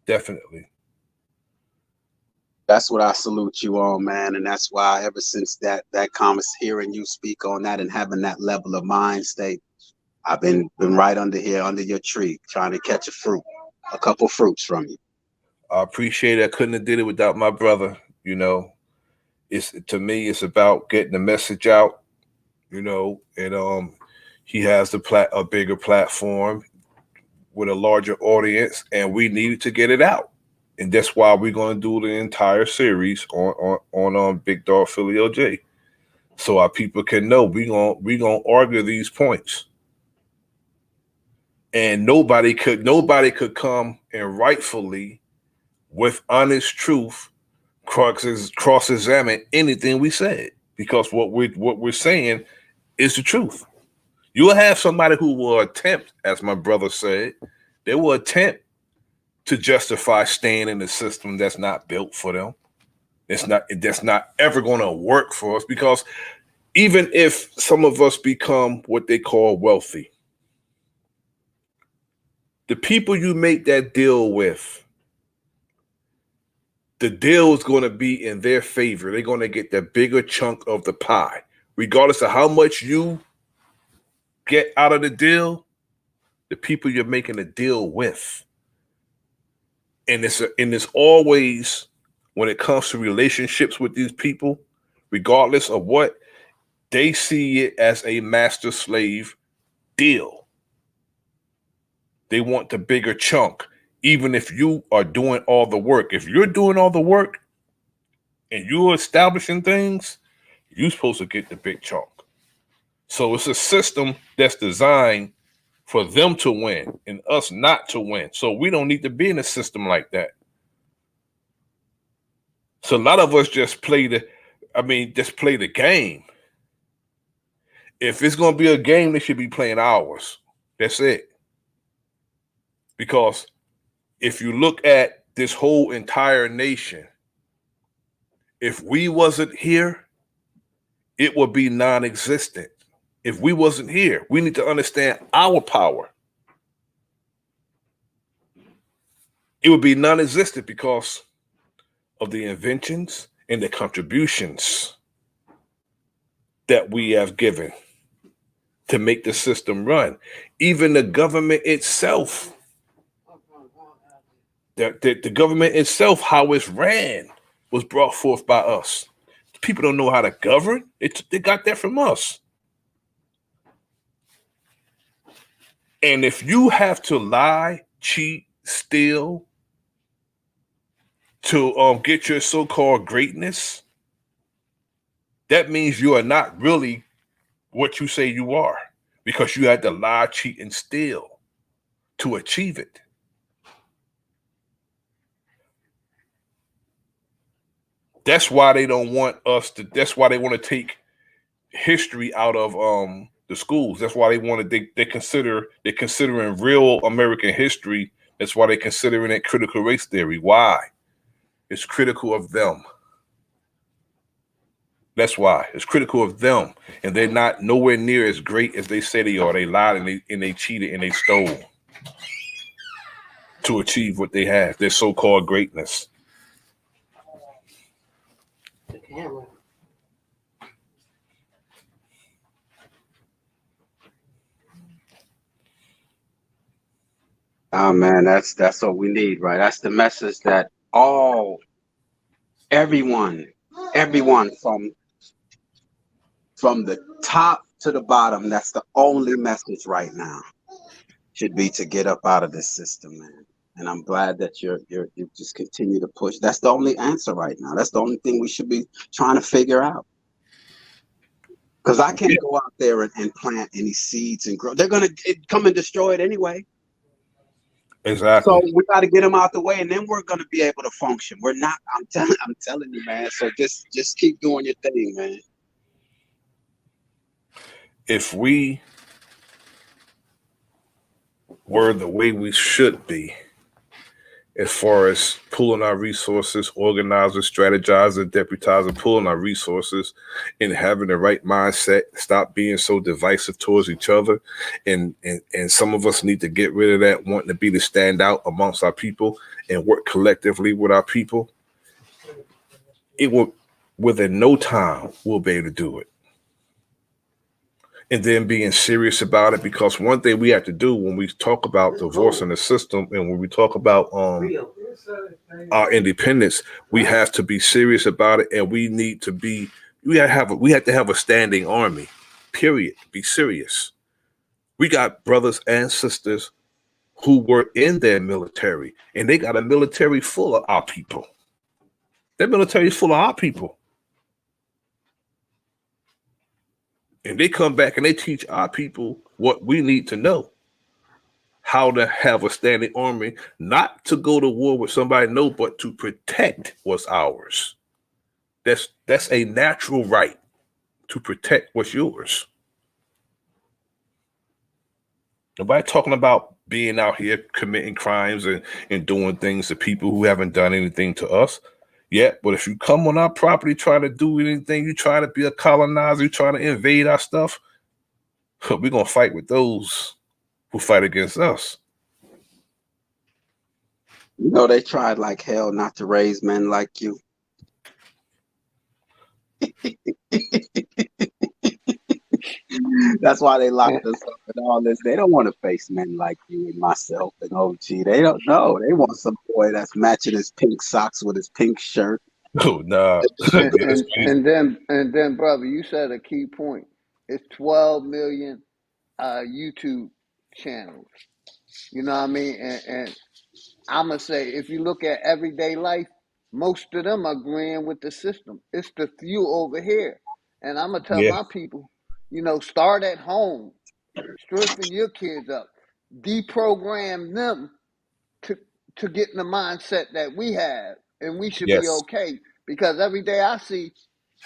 Definitely. That's what I salute you on, man. And that's why ever since that comments, hearing you speak on that and having that level of mind state, I've been right under your tree, trying to catch a couple fruits from you. I appreciate it. I couldn't have did it without my brother. You know, to me, it's about getting the message out. You know, and he has a bigger platform with a larger audience, and we needed to get it out, and that's why we're going to do the entire series on Big Dog Philly OJ, so our people can know we gonna argue these points, and nobody could come and rightfully, with honest truth, cross-examine anything we said, because what we're saying is the truth. You will have somebody who will attempt, as my brother said, they will attempt to justify staying in the system that's not built for them. That's not ever going to work for us, because even if some of us become what they call wealthy, The people you make that deal with, the deal is going to be in their favor. They're going to get the bigger chunk of the pie. Regardless of how much you get out of the deal, the people you're making a deal with. And it's always, when it comes to relationships with these people, regardless of what, they see it as a master-slave deal. They want the bigger chunk, even if you are doing all the work. If you're doing all the work and you're establishing things, you're supposed to get the big chunk. So it's a system that's designed for them to win and us not to win. So we don't need to be in a system like that. So a lot of us just play the game. If it's going to be a game, they should be playing ours. That's it. Because if you look at this whole entire nation, if we wasn't here, it would be non-existent. If we wasn't here, we need to understand our power. It would be non-existent because of the inventions and the contributions that we have given to make the system run. Even the government itself, the government itself, how it's ran, was brought forth by us. People don't know how to govern. They got that from us. And if you have to lie, cheat, steal to get your so-called greatness, that means you are not really what you say you are, because you had to lie, cheat, and steal to achieve it. That's why they don't want us to. That's why they want to take history out of the schools. That's why they're considering real American history. That's why they're considering it critical race theory. Why? It's critical of them. That's why it's critical of them, and they're not nowhere near as great as they say they are. They lied and they cheated and they stole to achieve what they have, their so-called greatness. The camera. Oh man, that's what we need, right? That's the message that everyone from the top to the bottom, that's the only message right now should be to get up out of this system, man. And I'm glad that you just continue to push. That's the only answer right now. That's the only thing we should be trying to figure out. Because I can't go out there and plant any seeds and grow. They're gonna come and destroy it anyway. Exactly. So we got to get them out the way, and then we're gonna be able to function. We're not. I'm telling you, man. So just keep doing your thing, man. If we were the way we should be, as far as pulling our resources, organizing, strategizing, deputizing, pulling our resources, and having the right mindset, stop being so divisive towards each other. And some of us need to get rid of that, wanting to be the standout amongst our people and work collectively with our people. It will, within no time, we'll be able to do it. And then being serious about it, because one thing we have to do when we talk about divorcing the system and when we talk about our independence, we have to be serious about it, and we have to have a standing army. Period. Be serious. We got brothers and sisters who were in their military, and they got a military full of our people. That military is full of our people. And they come back and they teach our people what we need to know. How to have a standing army, not to go to war with somebody, no, but to protect what's ours. That's a natural right, to protect what's yours. Nobody talking about being out here committing crimes and doing things to people who haven't done anything to us. Yeah, but if you come on our property trying to do anything, you trying to be a colonizer, you trying to invade our stuff, we're going to fight with those who fight against us. You know, they tried like hell not to raise men like you. That's why they locked And, us up and all this. They don't want to face men like you and myself and OG. They don't know. They want some boy that's matching his pink socks with his pink shirt. Oh nah. and, Yeah, that's and crazy. and then, brother, you said a key point. It's 12 million YouTube channels. You know what I mean? And I'm gonna say, if you look at everyday life, most of them are agreeing with the system. It's the few over here, and I'm gonna tell Yeah. my people, start at home, strengthen your kids up, deprogram them to to get in the mindset that we have, and we should be Yes. okay. Because every day I see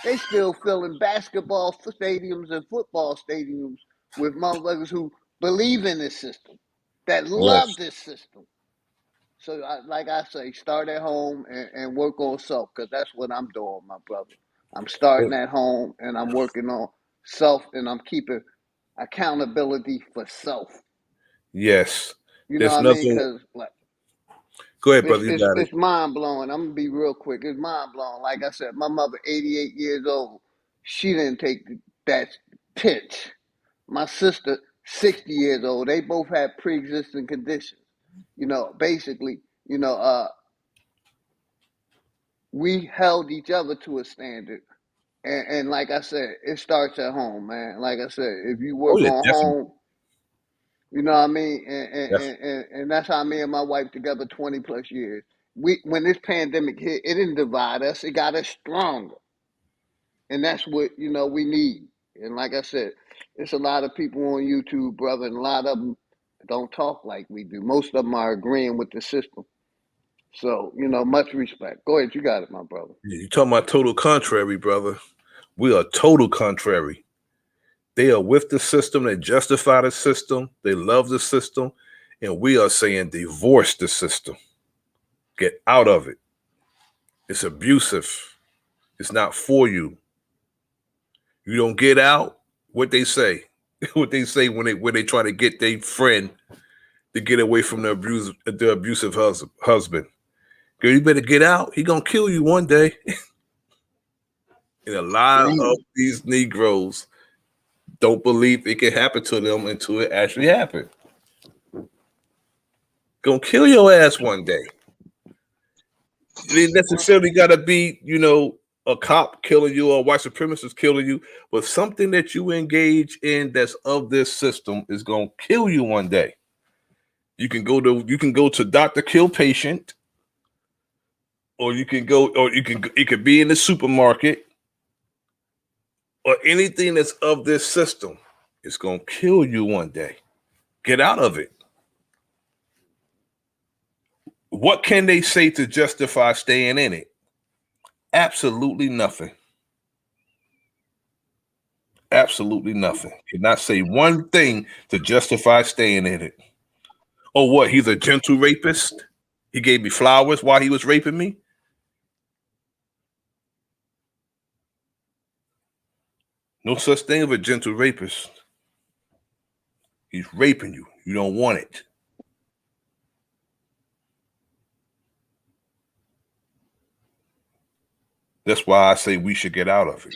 they still filling basketball stadiums and football stadiums with motherfuckers who believe in this system, that love Yes. this system. So, like I say, start at home and work on self, because that's what I'm doing, my brother. I'm starting at home and I'm working on self, and I'm keeping accountability for self. Yes. You know There's what I mean? nothing. Because like Go ahead, it's brother. You it's got it. it's mind blowing. I'm gonna be real quick. It's mind blowing. Like I said, my mother, 88 years old, she didn't take that pitch. My sister, 60 years old. They both had pre-existing conditions. Basically, we held each other to a standard. And like I said, it starts at home, man. Like I said, if you Oh work yeah, on definitely. home, you know what I mean? And, Definitely. and, and, and that's how me and my wife together 20 plus years. When this pandemic hit, it didn't divide us, it got us stronger. And that's what, we need. And like I said, it's a lot of people on YouTube, brother, and a lot of them don't talk like we do. Most of them are agreeing with the system. So, much respect. Go ahead, you got it, my brother. You talking about total contrary, brother. We are total contrary. They are with the system. They justify the system. They love the system. And we are saying divorce the system. Get out of it. It's abusive. It's not for you. You don't get out. What they say. What they say when they try to get their friend to get away from the abusive husband. Girl, you better get out. He gonna kill you one day. And a lot of Damn. these Negroes don't believe it can happen to them until it actually happened. Gonna kill your ass one day. It ain't necessarily gotta be, a cop killing you or a white supremacist killing you, but something that you engage in that's of this system is gonna kill you one day. You can go to doctor kill patient, or it could be in the supermarket, or anything that's of this system. It's gonna kill you one day. Get out of it. What can they say to justify staying in it? Absolutely nothing. Absolutely nothing. Cannot say one thing to justify staying in it. Oh, what? He's a gentle rapist? He gave me flowers while he was raping me? No such thing of a gentle rapist. He's raping you. You don't want it. That's why I say we should get out of it.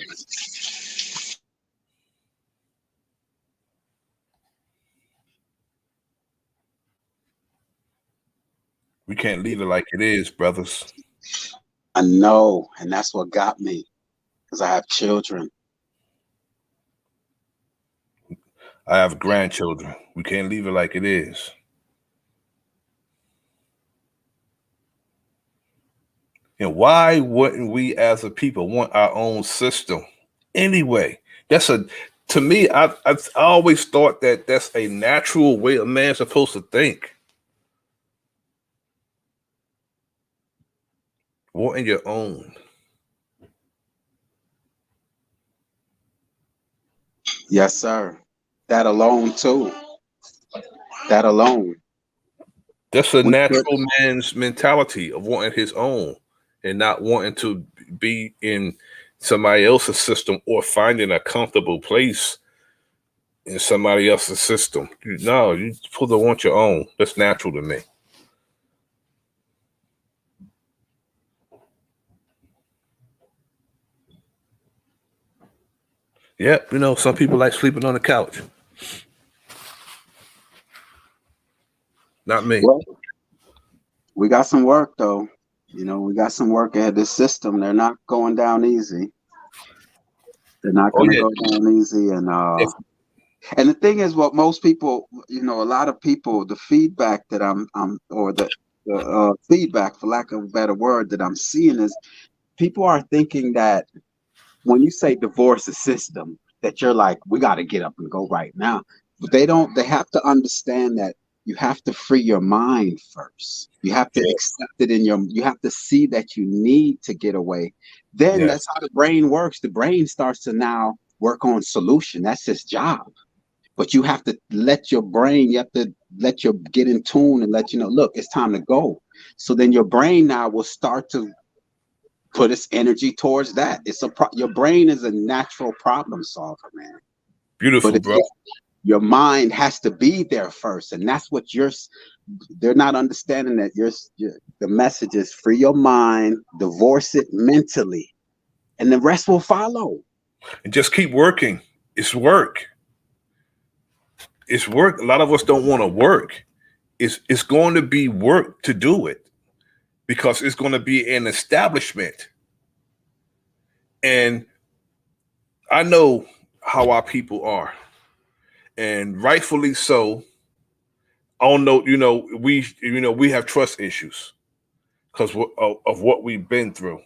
We can't leave it like it is, brothers. I know, and that's what got me, because I have children. I have grandchildren. We can't leave it like it is. And why wouldn't we as a people want our own system anyway? To me, I always thought that that's a natural way a man's supposed to think. Wanting your own. Yes, sir. That alone, too. That alone. That's a We could. natural man's mentality of wanting his own and not wanting to be in somebody else's system or finding a comfortable place in somebody else's system. No, you're supposed to want your own. That's natural to me. Yep, you know, some people like sleeping on the couch. Not me. Well, we got some work though. You know, we got some work ahead. This system, they're not going down easy. They're not Oh going to yeah. go down easy. And the thing is, what most people, you know, a lot of people, the feedback that or the feedback, for lack of a better word, that I'm seeing is people are thinking that when you say divorce the system, that you're like, we got to get up and go right now. But they don't, they have to understand that you have to free your mind first. You have to Yeah. accept it you have to see that you need to get away. Then Yes. that's how the brain works. The brain starts to now work on solution. That's its job. But you have to let your brain, you have to let your get in tune and let you know, look, it's time to go. So then your brain now will start to put its energy towards that. Your brain is a natural problem solver, man. But Beautiful, bro. your mind has to be there first, and that's what they're not understanding that the message is free your mind, divorce it mentally, and the rest will follow. And just keep working. It's work. It's work. A lot of us don't want to work. It's going to be work to do it because it's going to be an establishment. And I know how our people are, and rightfully so. I don't know, we have trust issues because of what we've been through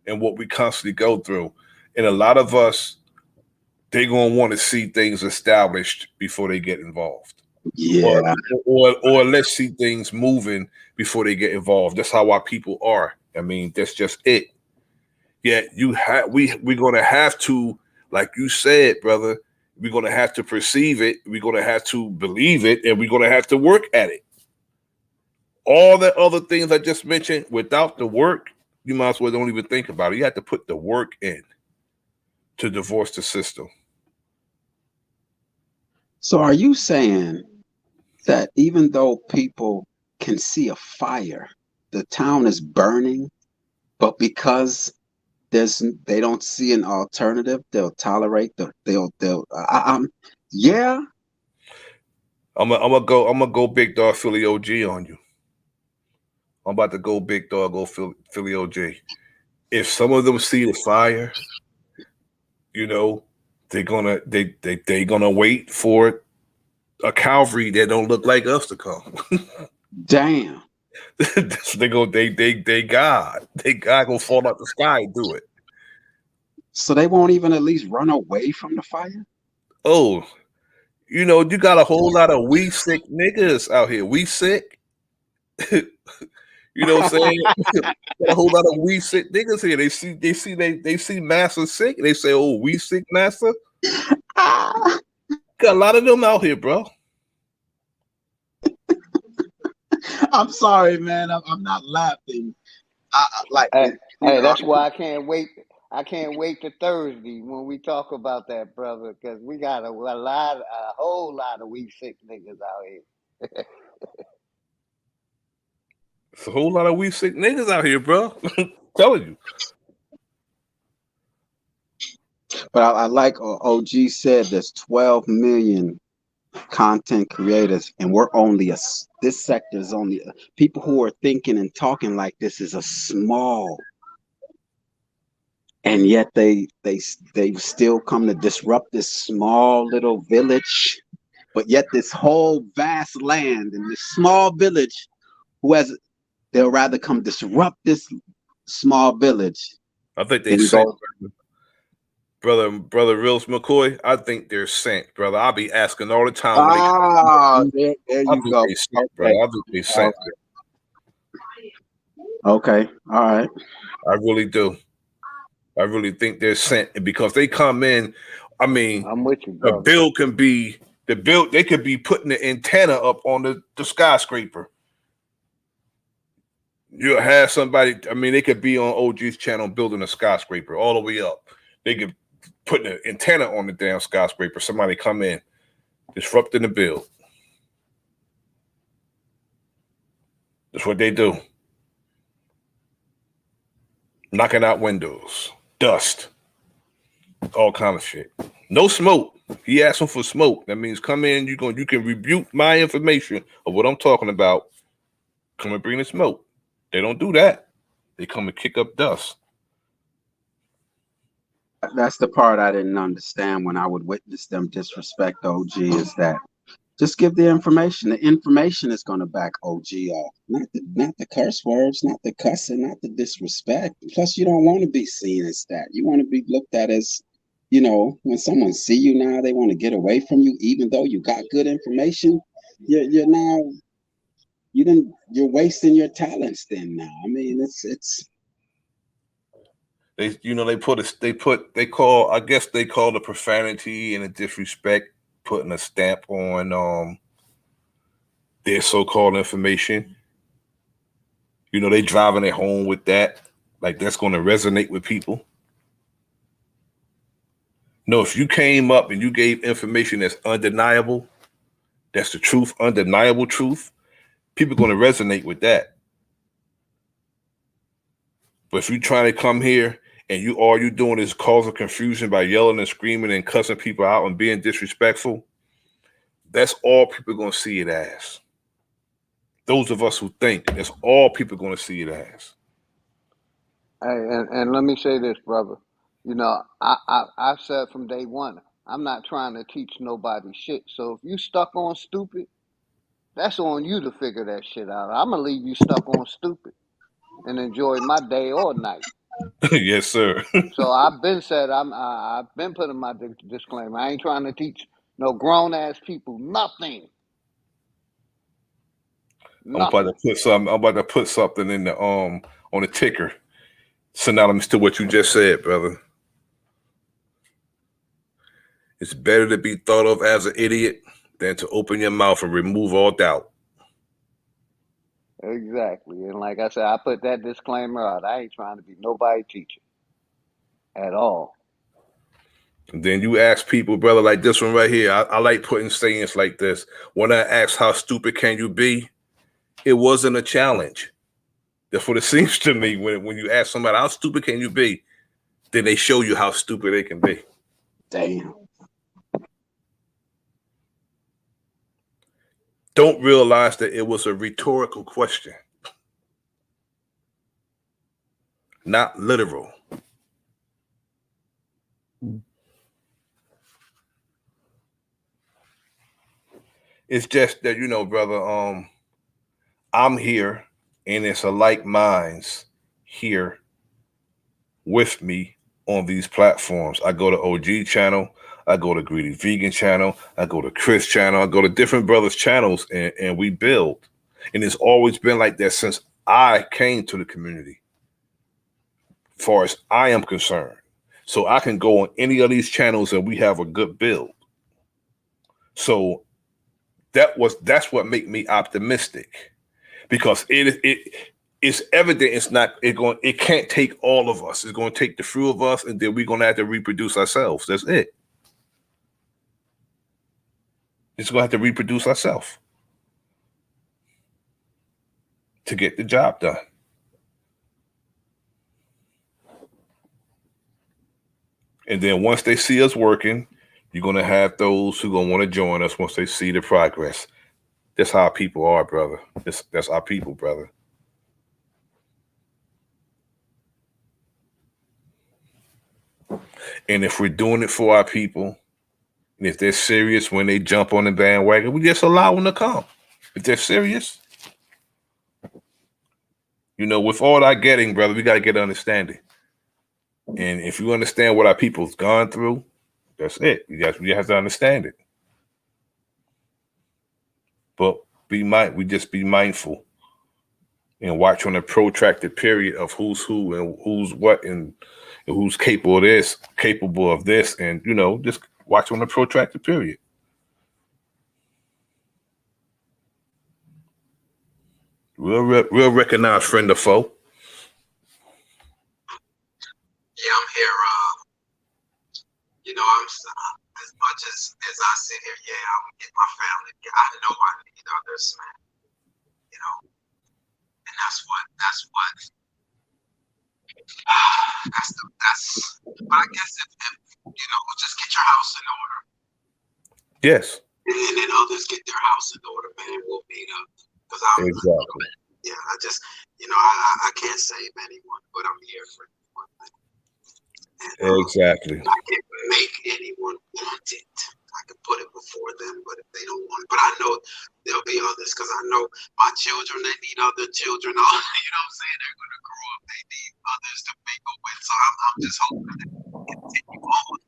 and what we constantly go through, and a lot of us they're gonna want to see things established before they get involved, or Yeah. or let's see things moving before they get involved. That's how our people are. I mean, that's just it. Yet we're gonna have to, like you said, brother, we're gonna have to perceive it, we're gonna have to believe it, and we're gonna have to work at it. All the other things I just mentioned, without the work, you might as well don't even think about it. You have to put the work in to divorce the system. So are you saying that even though people can see a fire, the town is burning, but because they don't see an alternative, they'll tolerate yeah. I'm gonna go big dog Philly OG on you. I'm about to go big dog, go Philly OG. If some of them see the fire, you know, they gonna wait for a Calvary that don't look like us to come. Damn. they God gonna fall out the sky and do it. So they won't even at least run away from the fire? Oh, you got a whole lot of we sick niggas out here. We sick. You know what I'm saying? Got a whole lot of we sick niggas here. They see Massa sick. They say, "Oh, we sick, Massa." Got a lot of them out here, bro. I'm sorry, man. I'm not laughing. Like, Hey, that's why I can't wait. I can't wait to Thursday when we talk about that, brother, because we got a whole lot of we sick niggas out here. It's a whole lot of we sick niggas out here, bro. Telling you. but I like OG said there's 12 million content creators, and this sector is only people who are thinking and talking like this is a small, and yet they still come to disrupt this small little village, but yet this whole vast land and this small village they'll rather come disrupt this small village I think they than sent go. brother Realest McCoy. I think they're sent, brother. I'll be asking all the time when they Ah, come. there I you think go. they sent, Okay. brother. I think they sent. Okay. All right. I really do. I really think they're sent, and because they come in, I mean, I'm with you, the brother. bill can be the bill. They could be putting the antenna up on the skyscraper. You'll have somebody. I mean, they could be on OG's channel building a skyscraper all the way up. They could put an antenna on the damn skyscraper. Somebody come in, disrupting the build. That's what they do. Knocking out windows, dust. all kind of shit. No smoke. He asked him for smoke. That means come in. You can rebuke my information of what I'm talking about. Come and bring the smoke. They don't do that. They come and kick up dust. That's the part I didn't understand when I would witness them disrespect OG, is that just give the information. The information is going to back OG off, not the curse words, not the cussing, not the disrespect. Plus, you don't want to be seen as that. You want to be looked at as, when someone see you now, they want to get away from you, even though you got good information. You're now you're wasting your talents. Then now, I mean, it's. They I guess they call the profanity and the disrespect putting a stamp on their so-called information. They driving it home with that, like that's going to resonate with people. No, if you came up and you gave information that's undeniable, that's the truth, undeniable truth, people are going to resonate with that. But if you trying to come here and all you doing is causing confusion by yelling and screaming and cussing people out and being disrespectful, that's all people are going to see it as. Those of us who think, that's all people are going to see it as. Hey, and let me say this, brother. I've said from day one, I'm not trying to teach nobody shit. So if you stuck on stupid, that's on you to figure that shit out. I'm gonna leave you stuck on stupid and enjoy my day or night. Yes, sir. So I've been putting my disclaimer. I ain't trying to teach no grown ass people nothing. I'm about to put something in the on the ticker, synonymous to what you just said, brother. It's better to be thought of as an idiot than to open your mouth and remove all doubt. Exactly. And like I said, I put that disclaimer out. I ain't trying to be nobody teacher at all. And then you ask people, brother, like this one right here. I like putting sayings like this. When I asked how stupid can you be, it wasn't a challenge. That's what it seems to me when you ask somebody, how stupid can you be? Then they show you how stupid they can be. Damn. Don't realize that it was a rhetorical question, not literal. It's just that, brother, I'm here and it's a like minds here with me on these platforms. I go to OG channel, I go to Greedy Vegan channel, I go to Chris channel, I go to different brothers' channels and we build. And it's always been like that since I came to the community, as far as I am concerned. So I can go on any of these channels and we have a good build. So that's what made me optimistic, because it's evident it can't take all of us. It's going to take the few of us, and then we're going to have to reproduce ourselves. That's it. It's going to have to reproduce ourselves to get the job done. And then once they see us working, you're going to have those who are going to want to join us once they see the progress. That's how people are, brother. That's our people, brother. And if we're doing it for our people, and if they're serious when they jump on the bandwagon, we just allow them to come. If they're serious, with all that getting, brother, we got to get understanding. And if you understand what our people's gone through, that's it. You have to understand it. But we just be mindful and watch on a protracted period of who's who and who's what and who's capable of this, and just watch on a protracted period. We'll recognize friend or foe. Yeah, I'm here. I'm as much as I sit here. Yeah, I'm get my family. I know I need others, man. And that's what. But I guess if just get your house in order. Yes. And then others get their house in order, man. We'll meet up. Exactly. Yeah, I can't save anyone, but I'm here for anyone. And, Exactly. I can't make anyone want it. I can put it before them, but if they don't want it, but I know there'll be others because I know my children, they need other children. You know what I'm saying? They're going to grow up. They need others to mingle with. So I'm just hoping that they continue on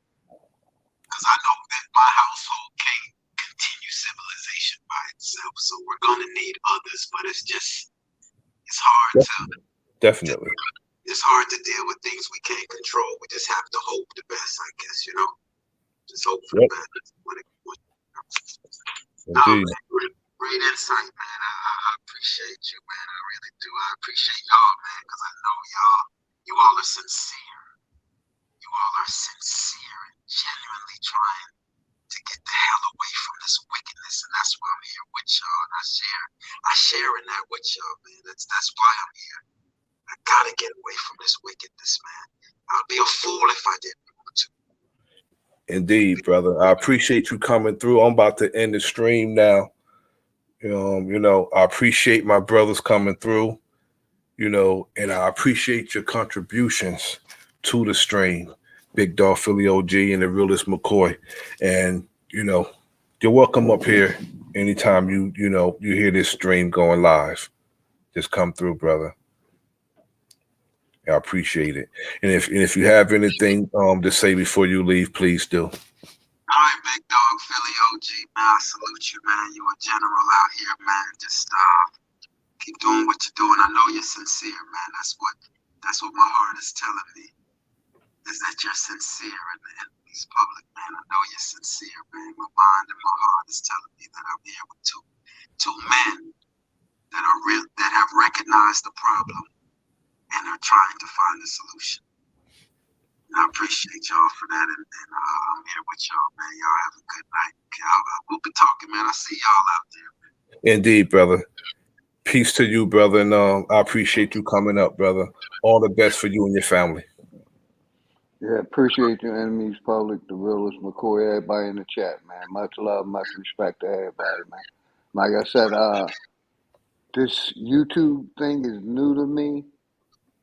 because I know that my household can't continue civilization by itself. So we're going to need others, but it's hard Definitely. It's hard to deal with things we can't control. We just have to hope the best, I guess, Just hope for the best. Indeed. Great insight, man. I appreciate you, man. I really do. I appreciate y'all, man, because I know you all are sincere. You all are sincere and genuinely trying to get the hell away from this wickedness, and that's why I'm here with y'all. And I share in that with y'all, man. That's why I'm here. I gotta get away from this wickedness, man. I'd be a fool if I didn't want to. Indeed, brother. I appreciate you coming through. I'm about to end the stream now. I appreciate my brothers coming through, and I appreciate your contributions to the stream, Big Dog Philly OG and the Realest MCcoy. And, you're welcome up here anytime you hear this stream going live. Just come through, brother. I appreciate it. And if you have anything to say before you leave, please do. All right, Big Dog Philly OG, man. I salute you, man. You a general out here, man. Just keep doing what you're doing. I know you're sincere, man. That's what my heart is telling me. Is that you're sincere in these public, man. I know you're sincere, man. My mind and my heart is telling me that I'm here with two men that are real, that have recognized the problem and are trying to find a solution. And I appreciate y'all for that, and I'm here with y'all, man. Y'all have a good night. We'll be talking, man. I see y'all out there, man. Indeed, brother. Peace to you, brother, and I appreciate you coming up, brother. All the best for you and your family. Yeah, appreciate your enemies, public, the Realest MCcoy, everybody in the chat, man. Much love, much respect to everybody, man. Like I said, this YouTube thing is new to me,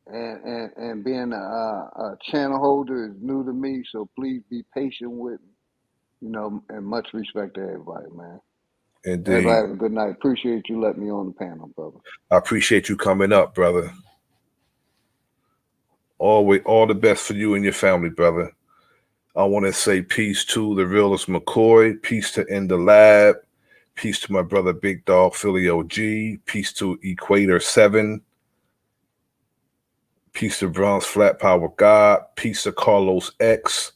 and being a channel holder is new to me. So please be patient with me, and much respect to everybody, man. Indeed. Everybody have a good night. Appreciate you letting me on the panel, brother. I appreciate you coming up, brother. All the best for you and your family, brother. I want to say peace to the Realest MCcoy, peace to In the Lab, peace to my brother Big Dog Philly OG, peace to Equator 7, peace to Bronx Flat Power God, peace to Carlos X,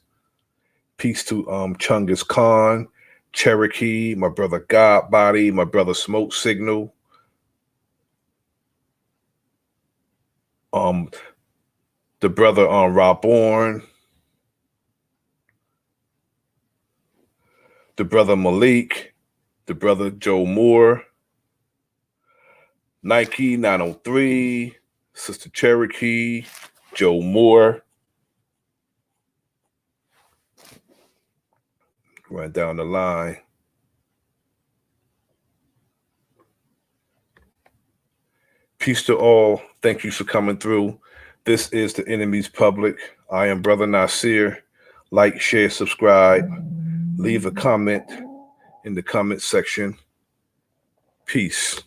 peace to Chungus Khan, Cherokee, my brother God Body, my brother Smoke Signal, the brother Rob Bourne, the brother Malik, the brother Joe Moore, Nike 903, Sister Cherokee, Joe Moore. Right down the line. Peace to all. Thank you for coming through. This is the Enemies Public. I am Bro.Nasir. Like, share, subscribe. Leave a comment in the comment section. Peace.